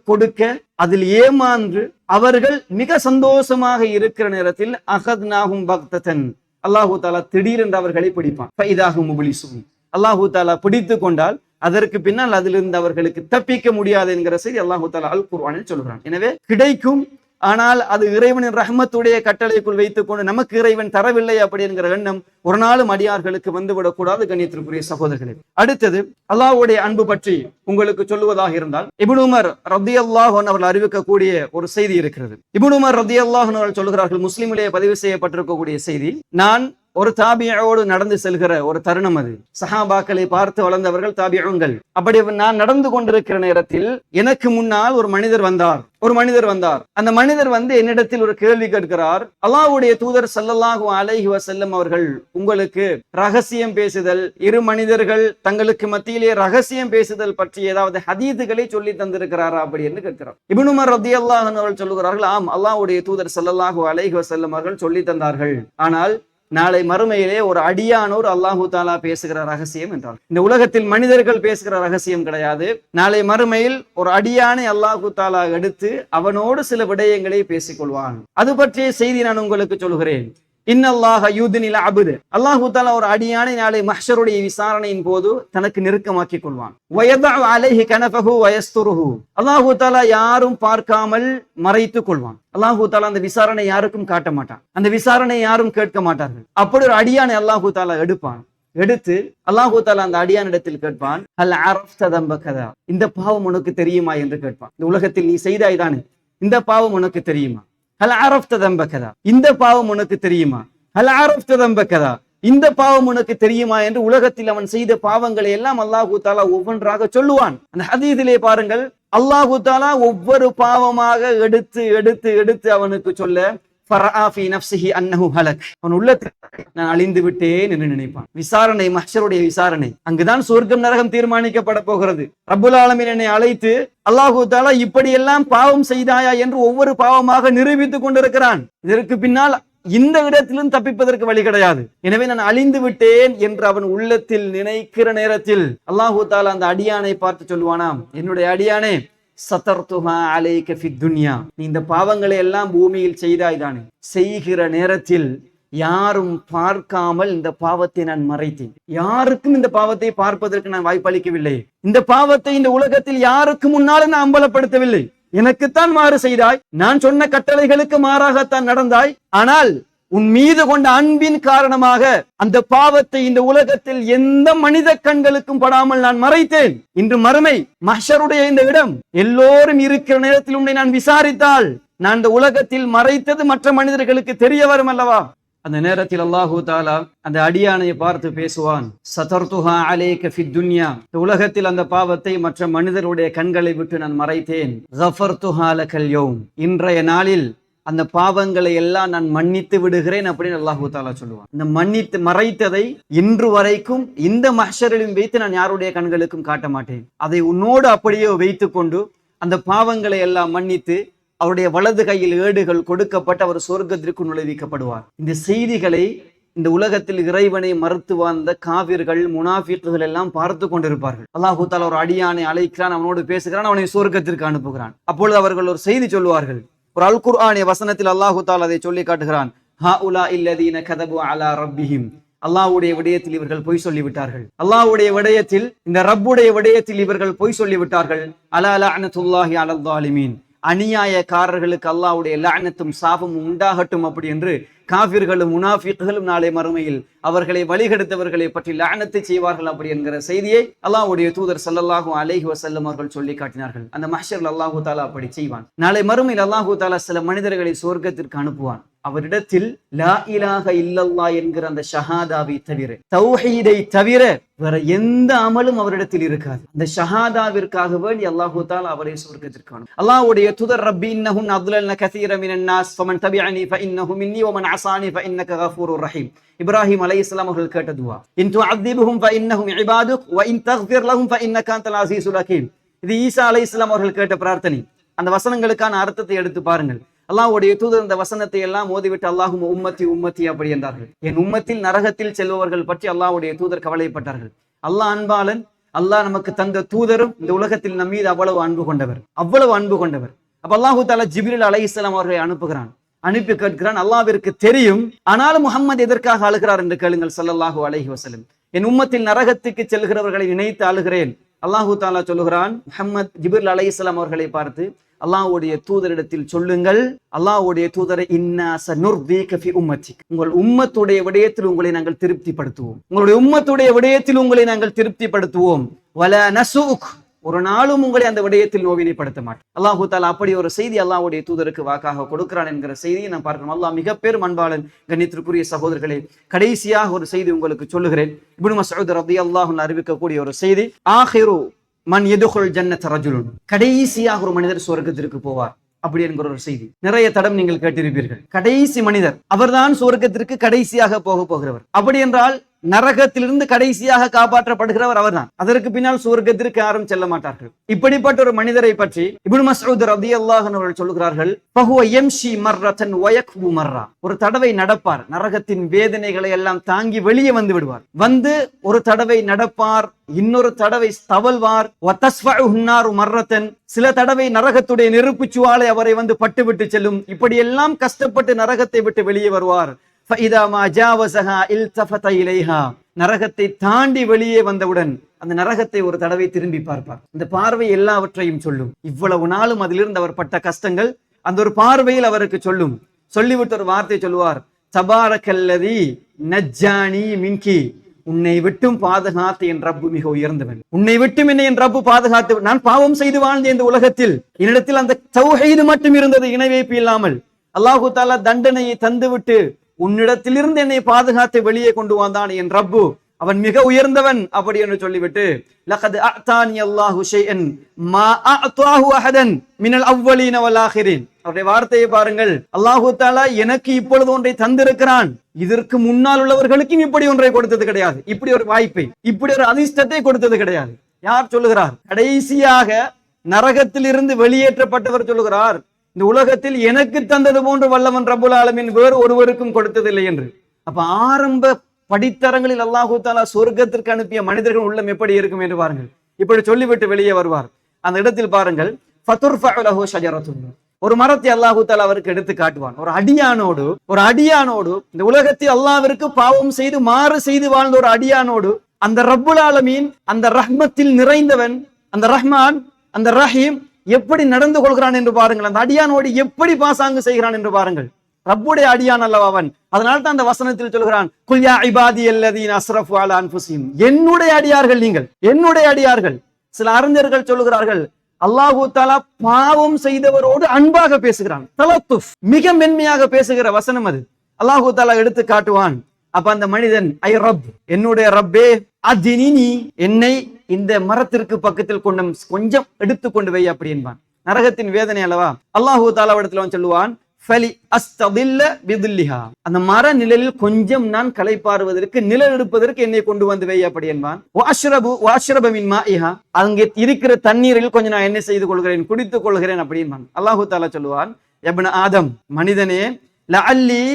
கொடுக்க அதில் ஏமாந்து அவர்கள் மிக சந்தோஷமாக இருக்கிற நேரத்தில் அഖத்னாஹும் பக்ததன், அல்லாஹு தாலா திடீரென்று அவர்களை பிடிப்பான். ஃபைதாஹும் முப்லிசூன், அல்லாஹு தாலா பிடித்து கொண்டால் அதற்கு பின்னால் அதிலிருந்து அவர்களுக்கு தப்பிக்க முடியாது என்கிற செய்தி அல்லாஹு தஆலா அல் குர்ஆனில் சொல்கிறான். எனவே கிடைக்கும், ஆனால் அது இறைவனின் ரஹ்மத்துடைய கட்டளைக்குள் வைத்துக் கொண்டு நமக்கு இறைவன் தரவில்லை அப்படி என்கிற எண்ணம் ஒரு நாளும் அடியார்களுக்கு வந்துவிடக்கூடாது. கண்ணியத்திற்குரிய சகோதரர்களே, அடுத்தது அல்லாஹ்வுடைய அன்பு பற்றி உங்களுக்கு சொல்லுவதாக இருந்தால், இப்னு உமர் ரலியல்லாஹு அன்ஹு அவர்கள் அறிவிக்கக்கூடிய ஒரு செய்தி இருக்கிறது. இப்னு உமர் ரலியல்லாஹு அன்ஹு அவர்கள் சொல்கிறார்கள், முஸ்லிமிலே பதிவு செய்யப்பட்டிருக்கக்கூடிய செய்தி, நான் ஒரு தாபியோடு நடந்து செல்கிற ஒரு தருணம், அது சஹாபாக்களை பார்த்து வளர்ந்தவர்கள் தாபியோங்கள். அப்படி நான் நடந்து கொண்டிருக்கிற நேரத்தில் எனக்கு முன்னால் ஒரு மனிதர் வந்தார். அந்த மனிதர் வந்து என்னிடத்தில் ஒரு கேள்வி கேட்கிறார். அல்லாஹ்வுடைய தூதர் ஸல்லல்லாஹு அலைஹி வஸல்லம் அவர்கள் உங்களுக்கு ரகசியம் பேசுதல், இரு மனிதர்கள் தங்களுக்கு மத்தியிலே ரகசியம் பேசுதல் பற்றி ஏதாவது ஹதீதுகளை சொல்லி தந்திருக்கிறாரா அப்படி என்று கேட்கிறார். இப்னு உமர் ரலியல்லாஹு அன்ஹு அவர்கள் சொல்லுகிறார்கள், ஆம், அல்லாஹ்வுடைய தூதர் ஸல்லல்லாஹு அலைஹி வஸல்லம் அவர்கள் சொல்லி தந்தார்கள். ஆனால் நாளை மறுமையிலே ஒரு அடியானோர் அல்லாஹு தாலா பேசுகிற ரகசியம் என்றால், இந்த உலகத்தில் மனிதர்கள் பேசுகிற ரகசியம் கிடையாது. நாளை மறுமையில் ஒரு அடியானை அல்லாஹு தாலா எடுத்து அவனோடு சில விடயங்களை பேசிக்கொள்வான். அது பற்றிய செய்தி நான் உங்களுக்கு சொல்கிறேன். இன்னல்லாஹ யூதினில் அபுத், அல்லாஹு தஆலா ஒரு அடியானை நாளை மஹ்ஷருடைய விசாரணையின் போது தனக்கு நெருக்கமாக்கிக் கொள்வான். வயதஉ அலைஹி கனஃபஹு வயஸ்துருஹு, அல்லாஹு தஆலா யாரும் பார்க்காமல் மறைத்துக் கொள்வான். அல்லாஹு தஆலா அந்த விசாரணை யாருக்கும் காட்ட மாட்டான், அந்த விசாரணை யாரும் கேட்க மாட்டார்கள். அப்படி ஒரு அடியானை அல்லாஹு தஆலா எடுத்து அல்லாஹு தஆலா அந்த அடியானிடத்தில் கேட்பான், ஹல் அரஃப்த தம்ப கதா, இந்த பாவம் உனக்கு தெரியுமா என்று கேட்பான். இந்த உலகத்தில் நீ செய்தாய்தானே, இந்த பாவம் உனக்கு தெரியுமா? ஹல் அரஃப்த தம்ப கதா, இந்த பாவம் உனக்கு தெரியுமா? ஹல் அரஃப்த தம்ப கதா, இந்த பாவம் உனக்கு தெரியுமா என்று உலகத்தில் அவன் செய்த பாவங்களை எல்லாம் அல்லாஹு தஆலா ஒவ்வொன்றாக சொல்லுவான். அந்த ஹதீஸிலே பாருங்கள், அல்லாஹு தஆலா ஒவ்வொரு பாவமாக எடுத்து அவனுக்கு சொல்ல, ஃபரஆ ஃபீ நஃப்ஸிஹி அன்னஹு ஹலக், அவன் உள்ளத்தில் நான் அழிந்து விட்டேன் என்று நினைப்பான். விசாரணை, மஹ்ஷருடைய விசாரணை, அங்குதான் சொர்க்கம் நரகம் தீர்மானிக்கப்பட போகிறது. ரப்புல் ஆலமீன் என்னை அழைத்து அல்லாஹு தஆலா இப்படி எல்லாம் பாவம் செய்தாயா என்று ஒவ்வொரு பாவமாக நிரூபித்துக் கொண்டிருக்கிறான். இதற்கு பின்னால் இந்த இடத்திலும் தப்பிப்பதற்கு வழி கிடையாது. எனவே நான் அழிந்து விட்டேன் என்று அவன் உள்ளத்தில் நினைக்கிற நேரத்தில் அல்லாஹு தஆலா அந்த அடியானை பார்த்து சொல்லுவானாம், என்னுடைய அடியானே, சதர்துஹா அலைக ஃபித் துன்யா, நீ இந்த பாவங்களை எல்லாம் பூமியில் செய்தாய்தானே, செய்கிற நேரத்தில் யாரும் பார்க்காமல் இந்த பாவத்தை நான் மறைத்தேன். யாருக்கும் இந்த பாவத்தை பார்ப்பதற்கு நான் வாய்ப்பளிக்கவில்லை. இந்த பாவத்தை இந்த உலகத்தில் யாருக்கு முன்னாலும் நான் அம்பலப்படுத்தவில்லை. எனக்குத்தான் மாறு செய்தாய், நான் சொன்ன கட்டளைகளுக்கு மாறாகத்தான் நடந்தாய். ஆனால் உன் மீது கொண்ட அன்பின் காரணமாக அந்த பாவத்தை இந்த உலகத்தில் எந்த மனித கண்களுக்கும் படாமல் நான் மறைத்தேன். இன்று மறுமை மஹ்ஷருடைய இந்த இடம், எல்லோரும் இருக்கிற நேரத்தில் உன்னை நான் விசாரித்தால் நான் இந்த உலகத்தில் மறைத்தது மற்ற மனிதர்களுக்கு தெரிய வரும் அல்லவா? அந்த நேரத்தில் அல்லாஹு தாலா அந்த அடியானை பார்த்து பேசுவான். சதர்துஹா அலைக ஃபித் துன்யா, இந்த உலகத்தில் அந்த பாவத்தை மற்ற மனிதருடைய கண்களை விட்டு நான் மறைத்தேன். கஃபர்துஹா லகல் யௌம், இன்றைய நாளில் அந்த பாவங்களை எல்லாம் நான் மன்னித்து விடுகிறேன் அப்படின்னு அல்லாஹு தாலா சொல்லுவான். இந்த மன்னித்து மறைத்ததை இன்று வரைக்கும் இந்த மஹ்ஷரிலும் வைத்து நான் யாருடைய கண்களுக்கும் காட்ட மாட்டேன். அதை உன்னோடு அப்படியே வைத்துக் கொண்டு அந்த பாவங்களை எல்லாம் மன்னித்து அவருடைய வலது கையில் ஏடுகள் கொடுக்கப்பட்டு அவர் சொர்க்கத்திற்கு நுழைவிக்கப்படுவார். இந்த செய்திகளை இந்த உலகத்தில் இறைவனை மறுத்து வாழ்ந்த காவிர்கள், முனாஃபிக்குகள் எல்லாம் பார்த்து கொண்டிருப்பார்கள். அல்லாஹு தாலா ஒரு அடியானை அழைக்கிறான், அவனோடு பேசுகிறான், அவனை சொர்க்கத்திற்கு அனுப்புகிறான். அப்பொழுது அவர்கள் ஒரு செய்தி சொல்லுவார்கள். ஒரு அல் குர்ஆனிய வசனத்தில் அல்லாஹு தாலா அதை சொல்லி காட்டுகிறான். ஹாஉலா இல்லதீன கதபு அலா ரப்பிஹிம், அல்லாஹ்வுடைய விடயத்தில் இவர்கள் பொய் சொல்லிவிட்டார்கள். அல்லாஹ்வுடைய விடயத்தில், இந்த ரப்புடைய விடயத்தில் இவர்கள் பொய் சொல்லிவிட்டார்கள். அலா லஅனத்துல்லாஹி அலல் ஸாலிமீன், அநியாயக்காரர்களுக்கு அல்லாஹ்வுடைய லஅனத்தும் சாபமும் உண்டாகட்டும் அப்படி என்று காஃபிர்களும் முனாஃபிக்குகளும் நாளை மறுமையில் அவர்களை வழிகெடுத்தவர்களை பற்றி லஅனத்தை செய்வார்கள் அப்படி என்கிற செய்தியை அல்லாஹ்வுடைய தூதர் ஸல்லல்லாஹு அலைஹி வஸல்லம் அவர்கள் சொல்லி காட்டினார்கள். அந்த மஹ்ஷரில் அல்லாஹு தாலா அப்படி செய்வான். நாளை மறுமையில் அல்லாஹு தாலா சில மனிதர்களை சொர்க்கத்திற்கு அனுப்புவான். அவரிடத்தில் லா இலாஹ இல்லல்லாஹ் என்கிற அந்த ஷஹாதாவை தவிர, தௌஹீதை தவிர வேற எந்த அமலும் அவரிடத்தில் இருக்காது. அந்த ஷஹாதாவிற்காக வேண்டி அல்லாஹு தஆலா அவரை சொர்க்கத்திற்கு அனுப்புவான். அல்லாஹ்வுடைய தூதர் ரப்பி இன்னஹுன் அத்லல்ன கஸீர மினன் நாஸ் ஃபமன் தபிஅனி ஃபஇன்னஹு மின்னி வமன் அஸானி ஃபஇன்னக கஃபூருர் ரஹீம். இப்ராஹிம் அலைஹிஸ்ஸலாம் அவர்கள் கேட்ட துஆ. இன் துஅذிபுஹும் ஃபஇன்னஹும் இபாதுக் வ இன் தக்ஃபிர் லஹும் ஃபஇன்னக அன்தல் அஸீஸுல் ஹகீம். இது ஈசா அலைஹிஸ்ஸலாம் அவர்கள் கேட்ட பிரார்த்தனை. அந்த வசனங்களுக்கான அர்த்தத்தை எடுத்து பாருங்கள். அல்லாஹ்வுடைய தூதர் இந்த வசனத்தை எல்லாம் ஓதிவிட்டு அல்லாஹும் உம்மத்தி உம்மத்தி அப்படி என்றார்கள். என் உம்மத்தில் நரகத்தில் செல்பவர்கள் பற்றி அல்லாஹ்வுடைய தூதர் கவலைப்பட்டார்கள். அல்லாஹ் அன்பாளன். அல்லாஹ் நமக்கு தந்த தூதரும் இந்த உலகத்தில் நம் மீது அவ்வளவு அன்பு கொண்டவர், அவ்வளவு அன்பு கொண்டவர். அப்ப அல்லாஹு தஆலா ஜிப்ரீல் அலைஹிஸ்ஸலாம் அவர்களை அனுப்புகிறான். அனுப்பி கேட்கிறான், அல்லாஹ்விற்கு தெரியும், ஆனாலும் முஹம்மது எதற்காக அழுகிறார் என்று கேளுங்கள் ஸல்லல்லாஹு அலைஹி வஸல்லம். என் உம்மத்தில் நரகத்துக்கு செல்கிறவர்களை நினைத்து அழுகிறேன். அல்லாஹு தஆலா சொல்லுகிறான், முஹம்மத் ஜிப்ரீல் அலைஹிஸ்ஸலாம் அவர்களை பார்த்து அல்லாஹ்வுடைய தூதரிடத்தில் சொல்லுங்கள், அல்லாஹ்வுடைய தூதரை இன்னா சனுர்தீக ஃபி உம்மத்திக், உங்கள் உம்மத்துடைய விடயத்தில் உங்களை நாங்கள் திருப்திப்படுத்துவோம், உங்களுடைய உம்மத்துடைய விடயத்தில் உங்களை நாங்கள் திருப்திப்படுத்துவோம். வலா நஸூக், ஒரு நாளும் உங்களை அந்த விடயத்தில் நோவினைப்படுத்த மாட்டோம். அல்லாஹு தஆலா அப்படி ஒரு செய்தி அல்லாஹ்வுடைய தூதருக்கு வாக்காக கொடுக்கிறான் என்கிற செய்தியை நாம் பார்க்கிறோம். அல்லாஹ் மிக பெரும் அன்பாளன். கண்ணியத்திற்குரிய சகோதரர்களே, கடைசியாக ஒரு செய்தி உங்களுக்கு சொல்லுகிறேன். இப்னு மஸ்ஊத் ரலியல்லாஹு அன்ஹு அறிவிக்கக்கூடிய ஒரு செய்தி. ஆகிரு மன் யதுகுல் ஜன்னத ரஜுலுன், கடைசியாக ஒரு மனிதர் சொர்க்கத்திற்கு போவார் அப்படி என்கிற ஒரு செய்தி நிறைய தடம் நீங்கள் கேட்டிருப்பீர்கள். கடைசி மனிதர் அவர்தான் சொர்க்கத்திற்கு கடைசியாக போகிறவர். அப்படி என்றால் நரகத்திலிருந்து கடைசியாக காப்பாற்றப்படுகிறவர் அவர்தான். அதற்கு பின்னால் சொர்க்கத்திற்கு யாரும் செல்ல மாட்டார்கள். இப்படிப்பட்ட ஒரு மனிதரை பற்றி இப்னு மஸ்ஊத் ரலியல்லாஹு அன்ஹு அவர்கள் சொல்லுகிறார்கள், ஃபஹுவ யம்ஷி மர்ரத்தன் வ யக்பு மர்ரா, ஒரு தடவை நடப்பார், நரகத்தின் வேதனைகளை எல்லாம் தாங்கி வெளியே வந்து விடுவார். வந்து ஒரு தடவை நடப்பார், இன்னொரு தடவை தவழ்வார். வ தஸ்ஃபஉஹு النار மர்ரத்தன், சில தடவை நரகத்துடைய நெருப்பு சுவாலை அவரை வந்து பட்டுவிட்டு செல்லும். இப்படி எல்லாம் கஷ்டப்பட்டு நரகத்தை விட்டு வெளியே வருவார். فإذا ما جاوزها التفت إليها, நரகத்தை தாண்டி வெளியே வந்தவுடன் அந்த நரகத்தை ஒரு தடவை திரும்பி பார்ப்பார். இந்த பார்வை எல்லாவற்றையும் சொல்லும். இவ்வளவு நாளும் அதிலிருந்து அவர் பட்ட கஷ்டங்கள் அந்த ஒரு பார்வையில் அவருக்கு சொல்லும். சொல்லிவிட்டு ஒரு வார்த்தை சொல்லுவார், தபாரக்கல்லதி நஜ்ஜானி மின்கி, உன்னை விட்டும் பாதுகாத்து என் ரப்பு மிக உயர்ந்தவன். உன்னை விட்டும் என்னை என் ரப்பு பாதுகாத்து, நான் பாவம் செய்து வாழ்ந்த இந்த உலகத்தில் என்னிடத்தில் அந்த தௌஹீது மட்டும் இருந்தது, இணை வைப்பு இல்லாமல். அல்லாஹு தஆலா தண்டனையை தந்துவிட்டு உன்னிடத்திலிருந்து என்னை பாதுகாத்து வெளியே கொண்டு வந்தான் என் ரப்பு, அவன் மிக உயர்ந்தவன் அப்படி என்று சொல்லிவிட்டு, லகத் அஅதானி அல்லாஹு ஷைஅன் மா அஅதாஹு அஹதன் மினல் அவ்வலீன வல் ஆகிரீன். அவருடைய வார்த்தையை பாருங்கள். அல்லாஹு தஆலா எனக்கு இப்பொழுது ஒன்றை தந்திருக்கிறான், இதற்கு முன்னால் உள்ளவர்களுக்கும் இப்படி ஒன்றை கொடுத்தது கிடையாது, இப்படி ஒரு வாய்ப்பை, இப்படி ஒரு அதிர்ஷ்டத்தை கொடுத்தது கிடையாது. யார் சொல்லுகிறார்? கடைசியாக நரகத்தில் இருந்து வெளியேற்றப்பட்டவர் சொல்லுகிறார், இந்த உலகத்தில் எனக்கு தந்தது போன்று வல்லவன் ரப்புல் ஆலமீன் வேறு ஒருவருக்கும் கொடுத்ததில்லை என்று. அப்ப ஆரம்ப படித்தரங்களில் அல்லாஹு தஆலா சொர்க்கத்திற்கு அனுப்பிய மனிதர்கள் உள்ளம் எப்படி இருக்கும் என்று பாருங்கள். இப்படி சொல்லிவிட்டு வெளியே வருவார். அந்த இடத்தில் பாருங்கள், ஃபதுர்ஃபஉ லஹு ஷஜரத்துன், ஒரு மரத்தை அல்லாஹு தாலா அவருக்கு எடுத்து காட்டுவான். ஒரு அடியானோடு இந்த உலகத்தில் அல்லாஹ்விற்கு பாவம் செய்து மாறு செய்து வாழ்ந்த ஒரு அடியானோடு அந்த ரப்புல் ஆலமீன், அந்த ரஹ்மத்தில் நிறைந்தவன், அந்த ரஹ்மான், அந்த ரஹீம் எப்படி நடந்து கொள்கிறான் என்று பாருங்கள். அந்த அடியானோடு எப்படி பாசாங்கு செய்கிறான் என்று பாருங்கள். ரப்புடைய அடியான் அல்லவா அவன். அதனால தான் அந்த வசனத்தில் சொல்கிறான், குல் யா இபாதியல்லதீன அஸ்ரஃபு அலா அன்ஃபுஸிஹிம், என்னுடைய அடியார்கள் நீங்கள், என்னுடைய அடியார்கள். சில அறிஞர்கள் சொல்லுகிறார்கள், அல்லாஹு தாலா பாவம் செய்தவரோடு அன்பாக பேசுகிறான். தலத்துஃப், மிக மென்மையாக பேசுகிற வசனம் அது. அல்லாஹு தாலா எடுத்து காட்டுவான். அப்ப அந்த மனிதன், ஐ ரப், என்னுடைய ரப்பே, அதினி, என்னை இந்த மரத்திற்கு பக்கத்தில் கொஞ்சம் எடுத்து கொண்டு வை அப்படி என்பான். நரகத்தின் வேதனை அல்லவா. அல்லாஹு தாலா இடத்துல சொல்லுவான், அந்த மர நிழலில் கொஞ்சம் நான் களைப்பாறுவதற்கு, நிழல் எடுப்பதற்கு என்னை கொண்டு வந்து வை அப்படி என்பான். அங்கே இருக்கிற தண்ணீரில் கொஞ்சம் நான் என்ன செய்து கொள்கிறேன், குடித்துக் கொள்கிறேன் அப்படி என்பான். அல்லாஹு தாலா சொல்லுவான், இப்ன ஆதம், மனிதனே, லஅல்லி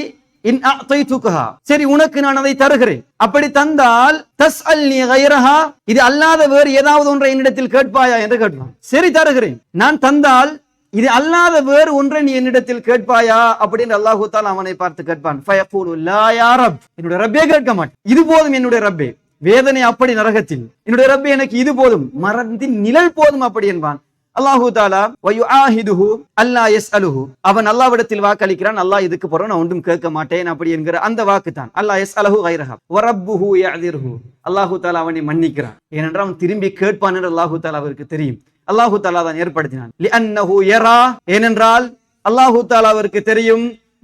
இன் அஅதைதுகஹா, சரி உனக்கு நான் அதை தருகிறேன். அப்படி தந்தால் தஸ்அல்னி கைரஹா, இது அல்லாத வேறு ஏதாவது ஒன்றை என்னிடத்தில் கேட்பாயா என்று கேட்பான். சரி தருகிறேன். நான் தந்தால் இது அல்லாத வேறு ஒன்றை நீ என்னிடத்தில் கேட்பாயா அப்படின்னு அல்லாஹு தஆலா அவனை பார்த்து கேட்பான். ஃபயகூலு லா யா ரப், என்னுடைய ரப்பே கேட்க மாட்டேன், இது போதும் என்னுடைய ரப்பே. வேதனை அப்படி நரகத்தில், என்னுடைய ரப்பே எனக்கு இது போதும், மரத்தின் நிழல் போதும் அப்படி என்பான். அல்லாஹு தஆலா வயுஆஹிதுஹு அல்லா யஸ்அலுஹு, அவன் அல்லாஹ்விடத்தில் வாக்களிக்கிறான், அல்லாஹ் இதுக்கு பிறகு நான் ஒன்றும் கேட்க மாட்டேன் அப்படி என்கிற அந்த வாக்கு தான். அல்லாஹ் யஸ்அலுஹு கைரஹா வரப்புஹு யஅதிர்ஹு, அல்லாஹு தஆலா அவனை மன்னிக்கிறான். ஏனென்றால் அவன் திரும்பி கேட்பான் என்று அல்லாஹு தஆலா அவருக்கு தெரியும். அல்லாஹு தஆலா தான் ஏற்படுத்தினான். லிஅன்னஹு யரா, ஏனென்றால் அல்லாஹு தஆலா அவருக்கு தெரியும்,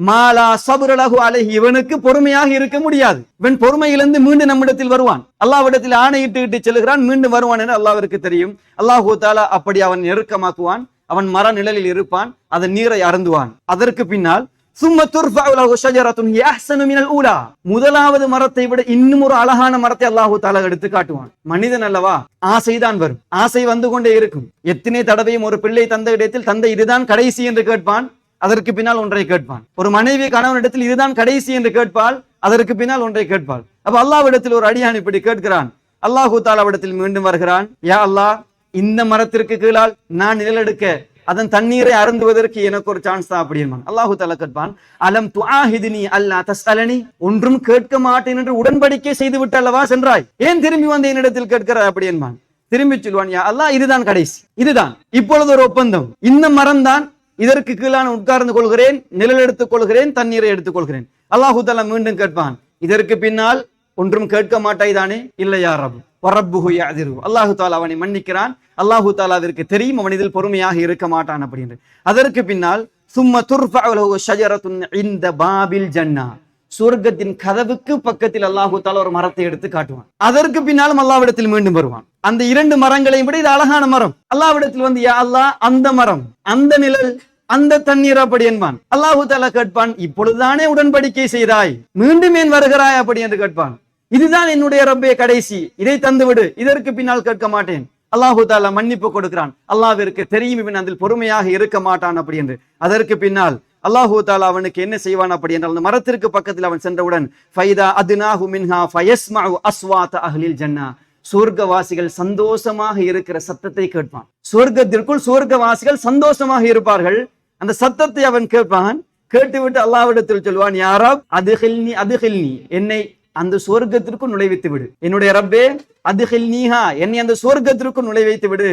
மாலா சப்ர லஹு அலைஹி, இவனுக்கு பொறுமையாக இருக்க முடியாது. இவன் பொறுமையிலிருந்து மீண்டும் நம்மிடத்தில் வருவான், அல்லாஹ்விடத்தில் ஆணையிட்டு செல்கிறான், மீண்டும் வருவான் என்று அல்லாஹ்விற்கு தெரியும். அல்லாஹு தஆலா அப்படி அவன் நெருக்கமாக்குவான். அவன் மர நிழலில் இருப்பான், அதன் நீரை அருந்துவான். அதற்கு பின்னால் சும்ம துர்ஃபஉ லஹு ஷஜரத்துன் ஹிய அஹ்ஸனு மினல் ஊலா, முதலாவது மரத்தை விட இன்னும் ஒரு அழகான மரத்தை அல்லாஹு தஆலா எடுத்து காட்டுவான். மனிதன் அல்லவா, ஆசைதான் வரும், ஆசை வந்து கொண்டே இருக்கும். எத்தனை தடவையும் ஒரு பிள்ளை தந்தை இடத்தில், தந்தை இதுதான் கடைசி என்று கேட்பான், அதற்கு பின்னால் ஒன்றை கேட்பான். ஒரு மனைவி கணவனிடத்தில் இதுதான் கடைசி என்று கேட்பாள், அதற்கு பின்னால் ஒன்றை கேட்பாள். அப்ப அல்லாஹ்விடத்தில் ஒரு அடியான் இப்படி கேட்கிறான். அல்லாஹு தஆலாவிடத்தில் மீண்டும் வருகிறான், யா அல்லாஹ், இந்த மரத்திற்கு கீழால் நான் நிழலெடுக்க, அதன் தண்ணீரை அருந்துவதற்கு எனக்கு ஒரு சான்ஸ் தான் அப்படி என்பான். அல்லாஹு தஆலா கேட்பான், அலம் துஆஹிதுனி அல்லா தஸ்அலனி, ஒன்றும் கேட்க மாட்டேன் என்று உடன்படிக்கை செய்து விட்டு அல்லவா சென்றாய், ஏன் திரும்பி வந்து என்னிடத்தில் கேட்கிறாய் அப்படி என்பான். திரும்பி சொல்வான், யா அல்லாஹ், இதுதான் கடைசி, இதுதான் இப்பொழுது ஒரு ஒப்பந்தம், இந்த மரம் தான், இதற்கு கீழான உட்கார்ந்து கொள்கிறேன், நிழல் எடுத்துக் கொள்கிறேன், தண்ணீரை எடுத்துக் கொள்கிறேன். அல்லாஹு தஆலா மீண்டும் கேட்பான், இதற்கு பின்னால் ஒன்றும் கேட்க மாட்டாய் தானே? இல்லையா ரப் வரப்புஹு யஅதிரு, அல்லாஹு தஆலா அவனை மன்னிக்கிறான். அல்லாஹு தஆலாவிற்கு தெரியும் அவன் இதில் பொறுமையாக இருக்க மாட்டான் அப்படின்னு. அதற்கு பின்னால் சும்ம துர்ஃபஉ லஹு ஷஜரத்துன் இன்த பாபில் ஜன்னா, சொர்க்கத்தின் கதவுக்கு பக்கத்தில் அல்லாஹு தஆலா ஒரு மரத்தை எடுத்து காட்டுவான். அதற்கு பின்னாலும் அல்லாஹ்விடத்தில் மீண்டும் வருவான். அந்த இரண்டு மரங்களையும் விட இது அழகான மரம். அல்லாஹ்விடத்தில் வந்து, யா அல்லாஹ், அந்த மரம், அந்த நிழல், அந்த தண்ணீர் அப்படி என்பான். அல்லாஹு தஆலா கேட்பான், இப்பொழுதுதானே உடன்படிக்கை செய்தாய், மீண்டும் ஏன் வருகிறாய் அப்படி என்று கேட்பான். இதுதான் என்னுடைய ரப்பே கடைசி, இதை தந்து விடு, இதற்கு பின்னால் கேட்க மாட்டேன். அல்லாஹு தஆலா மன்னிப்பு கொடுக்கிறான். அல்லாஹ்விற்கு தெரியும் இவன் அதில் பொறுமையாக இருக்க மாட்டான் அப்படி என்று. அதற்கு பின்னால் அல்லாஹு தஆலா அவனுக்கு என்ன செய்வான் அப்படி என்றால், அந்த மரத்திற்கு பக்கத்தில் அவன் சென்றவுடன் ஃபைதா அத்னாஹு மின்ஹா ஃபயஸ்மஉ அஸ்வாத அஹ்லில் ஜன்னா, சொர்க்கவாசிகள் சந்தோஷமாக இருக்கிற சத்தத்தை கேட்பான். சொர்க்கத்திற்குள் சொர்க்கவாசிகள் சந்தோஷமாக இருப்பார்கள். அந்த சத்தத்தை அவன் கேட்பான். கேட்டுவிட்டு அல்லாஹ்விடத்தில் சொல்வான், யா ரப் அதுகில்னி அதுகில்னி, என்னை அந்த சொர்க்கத்திற்கு நுழைவித்து விடு. என்னுடைய ரப்பே, அதுகில்னிஹா, என்னை அந்த சொர்க்கத்திற்கு நுழைவைத்து விடு.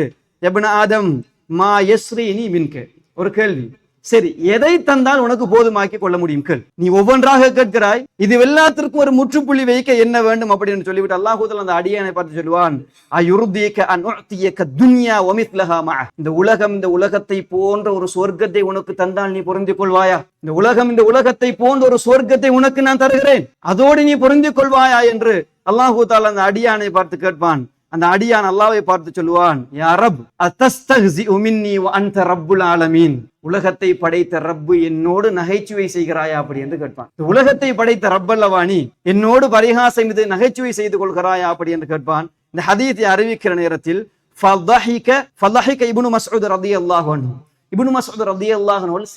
இப்ன ஆதம் மா யஸ்ரினி மின்க, ஒரு கேள்வி, சரி எதை தந்தால் உனக்கு போதுமாக்கி கொள்ள முடியும் கேள். நீ ஒவ்வொன்றாக கேட்கிறாய், இது எல்லாத்திற்கும் ஒரு முற்றுப்புள்ளி வைக்க என்ன வேண்டும் அப்படின்னு சொல்லிவிட்டு அல்லாஹ் தஆலா அந்த அடியானை பார்த்து சொல்லுவான், அயுர்தீக அன் உஅதியக துன்யா வ மித்லஹா மஅ, இந்த உலகம், இந்த உலகத்தை போன்ற ஒரு சொர்க்கத்தை உனக்கு தந்தால் நீ பொருந்திக் கொள்வாயா? இந்த உலகம், இந்த உலகத்தை போன்ற ஒரு சொர்க்கத்தை உனக்கு நான் தருகிறேன், அதோடு நீ பொருந்திக் கொள்வாயா என்று அல்லாஹ் தஆலா அந்த அடியானை பார்த்து கேட்பான். அந்த அடியான் அல்லாஹ்வை பார்த்து சொல்லுவான், யா ரப் அத்தஸ்தஹ்ஸிஉ மின்னி வ அன்த ரப்புல் ஆலமீன், உலகத்தை படைத்த ரப்பு என்னோடு நகைச்சுவை செய்கிறாயா அப்படி என்று கேட்பான். உலகத்தை படைத்த ரப்பல்லவா நீ, என்னோடு பரிகாசம் இது நகைச்சுவை செய்து கொள்கிறாயா அப்படி என்று கேட்பான். இந்த ஹதீஸை அறிவிக்கிற நேரத்தில் ஃபதஹிக இப்னு மஸ்ஊத் ரலியல்லாஹு அன்ஹு, இப்னு மஸ்ஊத் ரலியல்லாஹு அன்ஹு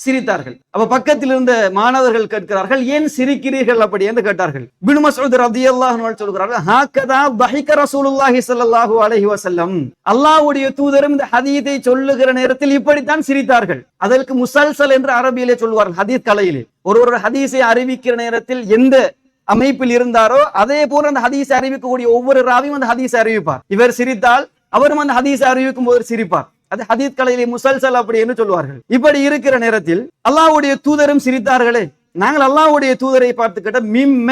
சிரித்தார்கள். அப்ப பக்கத்தில் இருந்த மாணவர்கள் கேட்கிறார்கள், ஏன் சிரிக்கிறீர்கள் அப்படி என்று கேட்டார்கள். இப்னு மஸ்ஊத் ரலியல்லாஹு அன்ஹு சொல்கிறார்கள், ஹாகதா தஹிக ரசூலுல்லாஹி ஸல்லல்லாஹு அலைஹி வஸல்லம், அல்லாஹ்வுடைய தூதரும் இந்த ஹதீஸை சொல்லுகிற நேரத்தில் இப்படித்தான் சிரித்தார்கள். அதற்கு முசல்சல் என்று அரபியிலே சொல்வார்கள் ஹதீஸ் கலையிலே. ஒரு ஹதீஸை அறிவிக்கிற நேரத்தில் எந்த அமைப்பில் இருந்தாரோ அதே போல அந்த ஹதீஸை அறிவிக்கக்கூடிய ஒவ்வொரு ராவியும் அந்த ஹதீஸை அறிவிப்பார். இவர் சிரித்தால் அவரும் அந்த ஹதீஸை அறிவிக்கும் போது சிரிப்பார். அது ஹதீஸ் கலையிலே முசல்சல் அப்படி என்று சொல்வார்கள். இப்படி இருக்கிற நேரத்தில் அல்லாஹ்வுடைய தூதரும் சிரித்தார்களே, நாங்கள் அல்லாஹ்வுடைய தூதரை பார்த்து கேட்ட, மிம்ம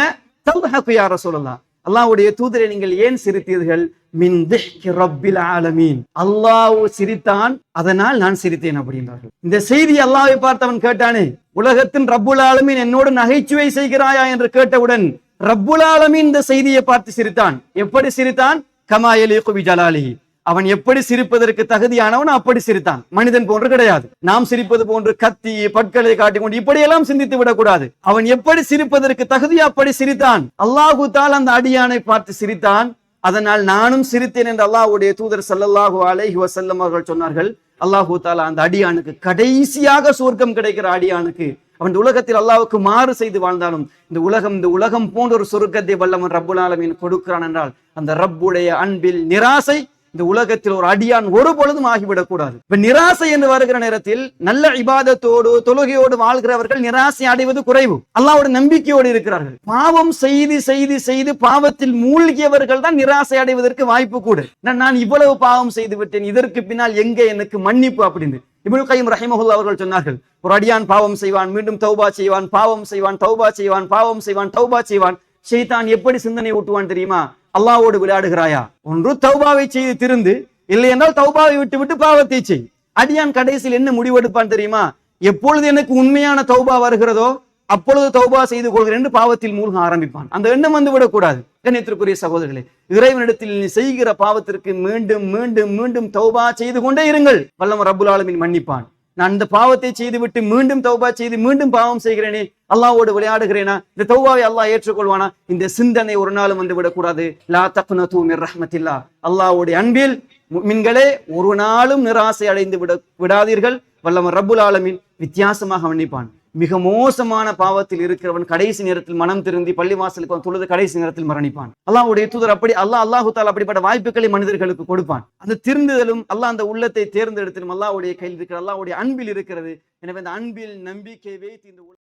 தல்ஹகு யா ரசூலல்லாஹ், அல்லாஹ்வுடைய தூதரை நீங்கள் ஏன் சிரித்தீர்கள்? மின் திஹ்கி ரப்பில் ஆலமீன், அல்லாஹ் சிரித்தான் அதனால் நான் சிரித்தேன் அப்படின்றார்கள். இந்த செய்தி அல்லாஹ்வை பார்த்து அவன் கேட்டானே, உலகத்தின் ரப்புல் ஆலமீன் என்னோடு நகைச்சுவை செய்கிறாயா என்று கேட்டவுடன் ரப்புல் ஆலமீன் இந்த செய்தியை பார்த்து சிரித்தான். எப்படி சிரித்தான்? கமா யலீகு பி ஜலாலிஹி, அவன் எப்படி சிரிப்பதற்கு தகுதியானவன் அப்படி சிரித்தான். மனிதன் போன்று கிடையாது. நாம் சிரிப்பது போன்று கத்தி பற்களை காட்டிக்கொண்டு இப்படியெல்லாம் சிந்தித்து விடக்கூடாது. அவன் எப்படி சிரிப்பதற்கு தகுதி அப்படி சிரித்தான். அல்லாஹு தஆலா அந்த அடியானை பார்த்து சிரித்தான், அதனால் நானும் சிரித்தேன் என்று அல்லாஹ்வுடைய தூதர் ஸல்லல்லாஹு அலைஹி வஸல்லம் அவர்கள் சொன்னார்கள். அல்லாஹு தஆலா அந்த அடியானுக்கு, கடைசியாக சொர்க்கம் கிடைக்கிற அடியானுக்கு, அவன் உலகத்தில் அல்லாஹ்வுக்கு மாறு செய்து வாழ்ந்தாலும் இந்த உலகம் போன்ற ஒரு சொர்க்கத்தை வல்லவன் ரப்புல் ஆலமீன் கொடுக்கிறான் என்றால் அந்த ரப்புடைய அன்பில் நிராசை இந்த உலகத்தில் ஒரு அடியான் ஒரு பொழுதும் ஆகிவிடக் கூடாது. இப்ப நிராசை என்று வருகிற நேரத்தில் நல்ல இபாதத்தோடு தொழுகையோடு வாழ்கிறவர்கள் நிராசை அடைவது குறைவு. அல்லாஹ்வோட நம்பிக்கையோடு இருக்கிறார்கள். பாவம் செய்து பாவத்தில் மூழ்கியவர்கள் தான் நிராசை அடைவதற்கு வாய்ப்பு கூட. நான் இவ்வளவு பாவம் செய்து விட்டேன், இதற்கு பின்னால் எங்க எனக்கு மன்னிப்பு அப்படின்னு இப்னு கய்யிம் ரஹிமஹுல்லாஹ் அவர்கள் சொன்னார்கள், ஒரு அடியான் பாவம் செய்வான், மீண்டும் தௌபா செய்வான், பாவம் செய்வான், தௌபா செய்வான், பாவம் செய்வான், தௌபா செய்வான். ஷைத்தான் எப்படி சிந்தனை ஊட்டுவான் தெரியுமா? அல்லாஹ்வோடு விளையாடுகிறாயா? ஒன்று தௌபாவை செய்து திருந்து, இல்லை என்றால் தௌபாவை விட்டு பாவத்தை செய். அடியான் கடைசியில் என்ன முடிவெடுப்பான் தெரியுமா? எப்பொழுது எனக்கு உண்மையான தௌபா வருகிறதோ அப்பொழுது தௌபா செய்து கொள்கிறேன் என்று பாவத்தில் மூழ்க ஆரம்பிப்பான். அந்த எண்ணம் வந்து விடக்கூடாது. கண்ணியத்திற்குரிய சகோதரர்களே, இறைவனிடத்தில் நீ செய்கிற பாவத்திற்கு மீண்டும் மீண்டும் மீண்டும் தௌபா செய்து கொண்டே இருங்கள். வல்லவன் ரப்புல் ஆலமீன் மன்னிப்பான். நான் இந்த பாவத்தை செய்துவிட்டு மீண்டும் தௌபா செய்து மீண்டும் பாவம் செய்கிறேனே, அல்லாஹ்வோடு விளையாடுகிறேனா, இந்த தௌபாவை அல்லாஹ் ஏற்றுக்கொள்வானா? இந்த சிந்தனை ஒரு நாளும் வந்து விடக்கூடாது. லா தக்னது மிர் ரஹ்மத்தில்லாஹ், அல்லாஹ்வுடைய அன்பில் முஃமின்களே ஒரு நாளும் நிராசை அடைந்து விடாதீர்கள். வல்லவன் ரப்புல் ஆலமீன் வித்தியாசமாக மன்னிப்பான். மிக மோசமான பாவத்தில் இருக்கிறவன் கடைசி நேரத்தில் மனம் திருந்தி பள்ளிவாசலுக்கு தொழுது கடைசி நேரத்தில் மரணிப்பான். அல்லாஹ்வுடைய தூதர் அப்படி அல்லாஹு தஆலா அப்படிப்பட்ட வாய்ப்புகளை மனிதர்களுக்கு கொடுப்பான். அந்த திருந்துதலும் அல்லாஹ் அந்த உள்ளத்தை தேர்ந்தெடுத்தலும் அல்லாஹ்வுடைய கையில் இருக்கிற, அல்லாஹ்வுடைய அன்பில் இருக்கிறது. எனவே அந்த அன்பில் நம்பிக்கை வைத்து இந்த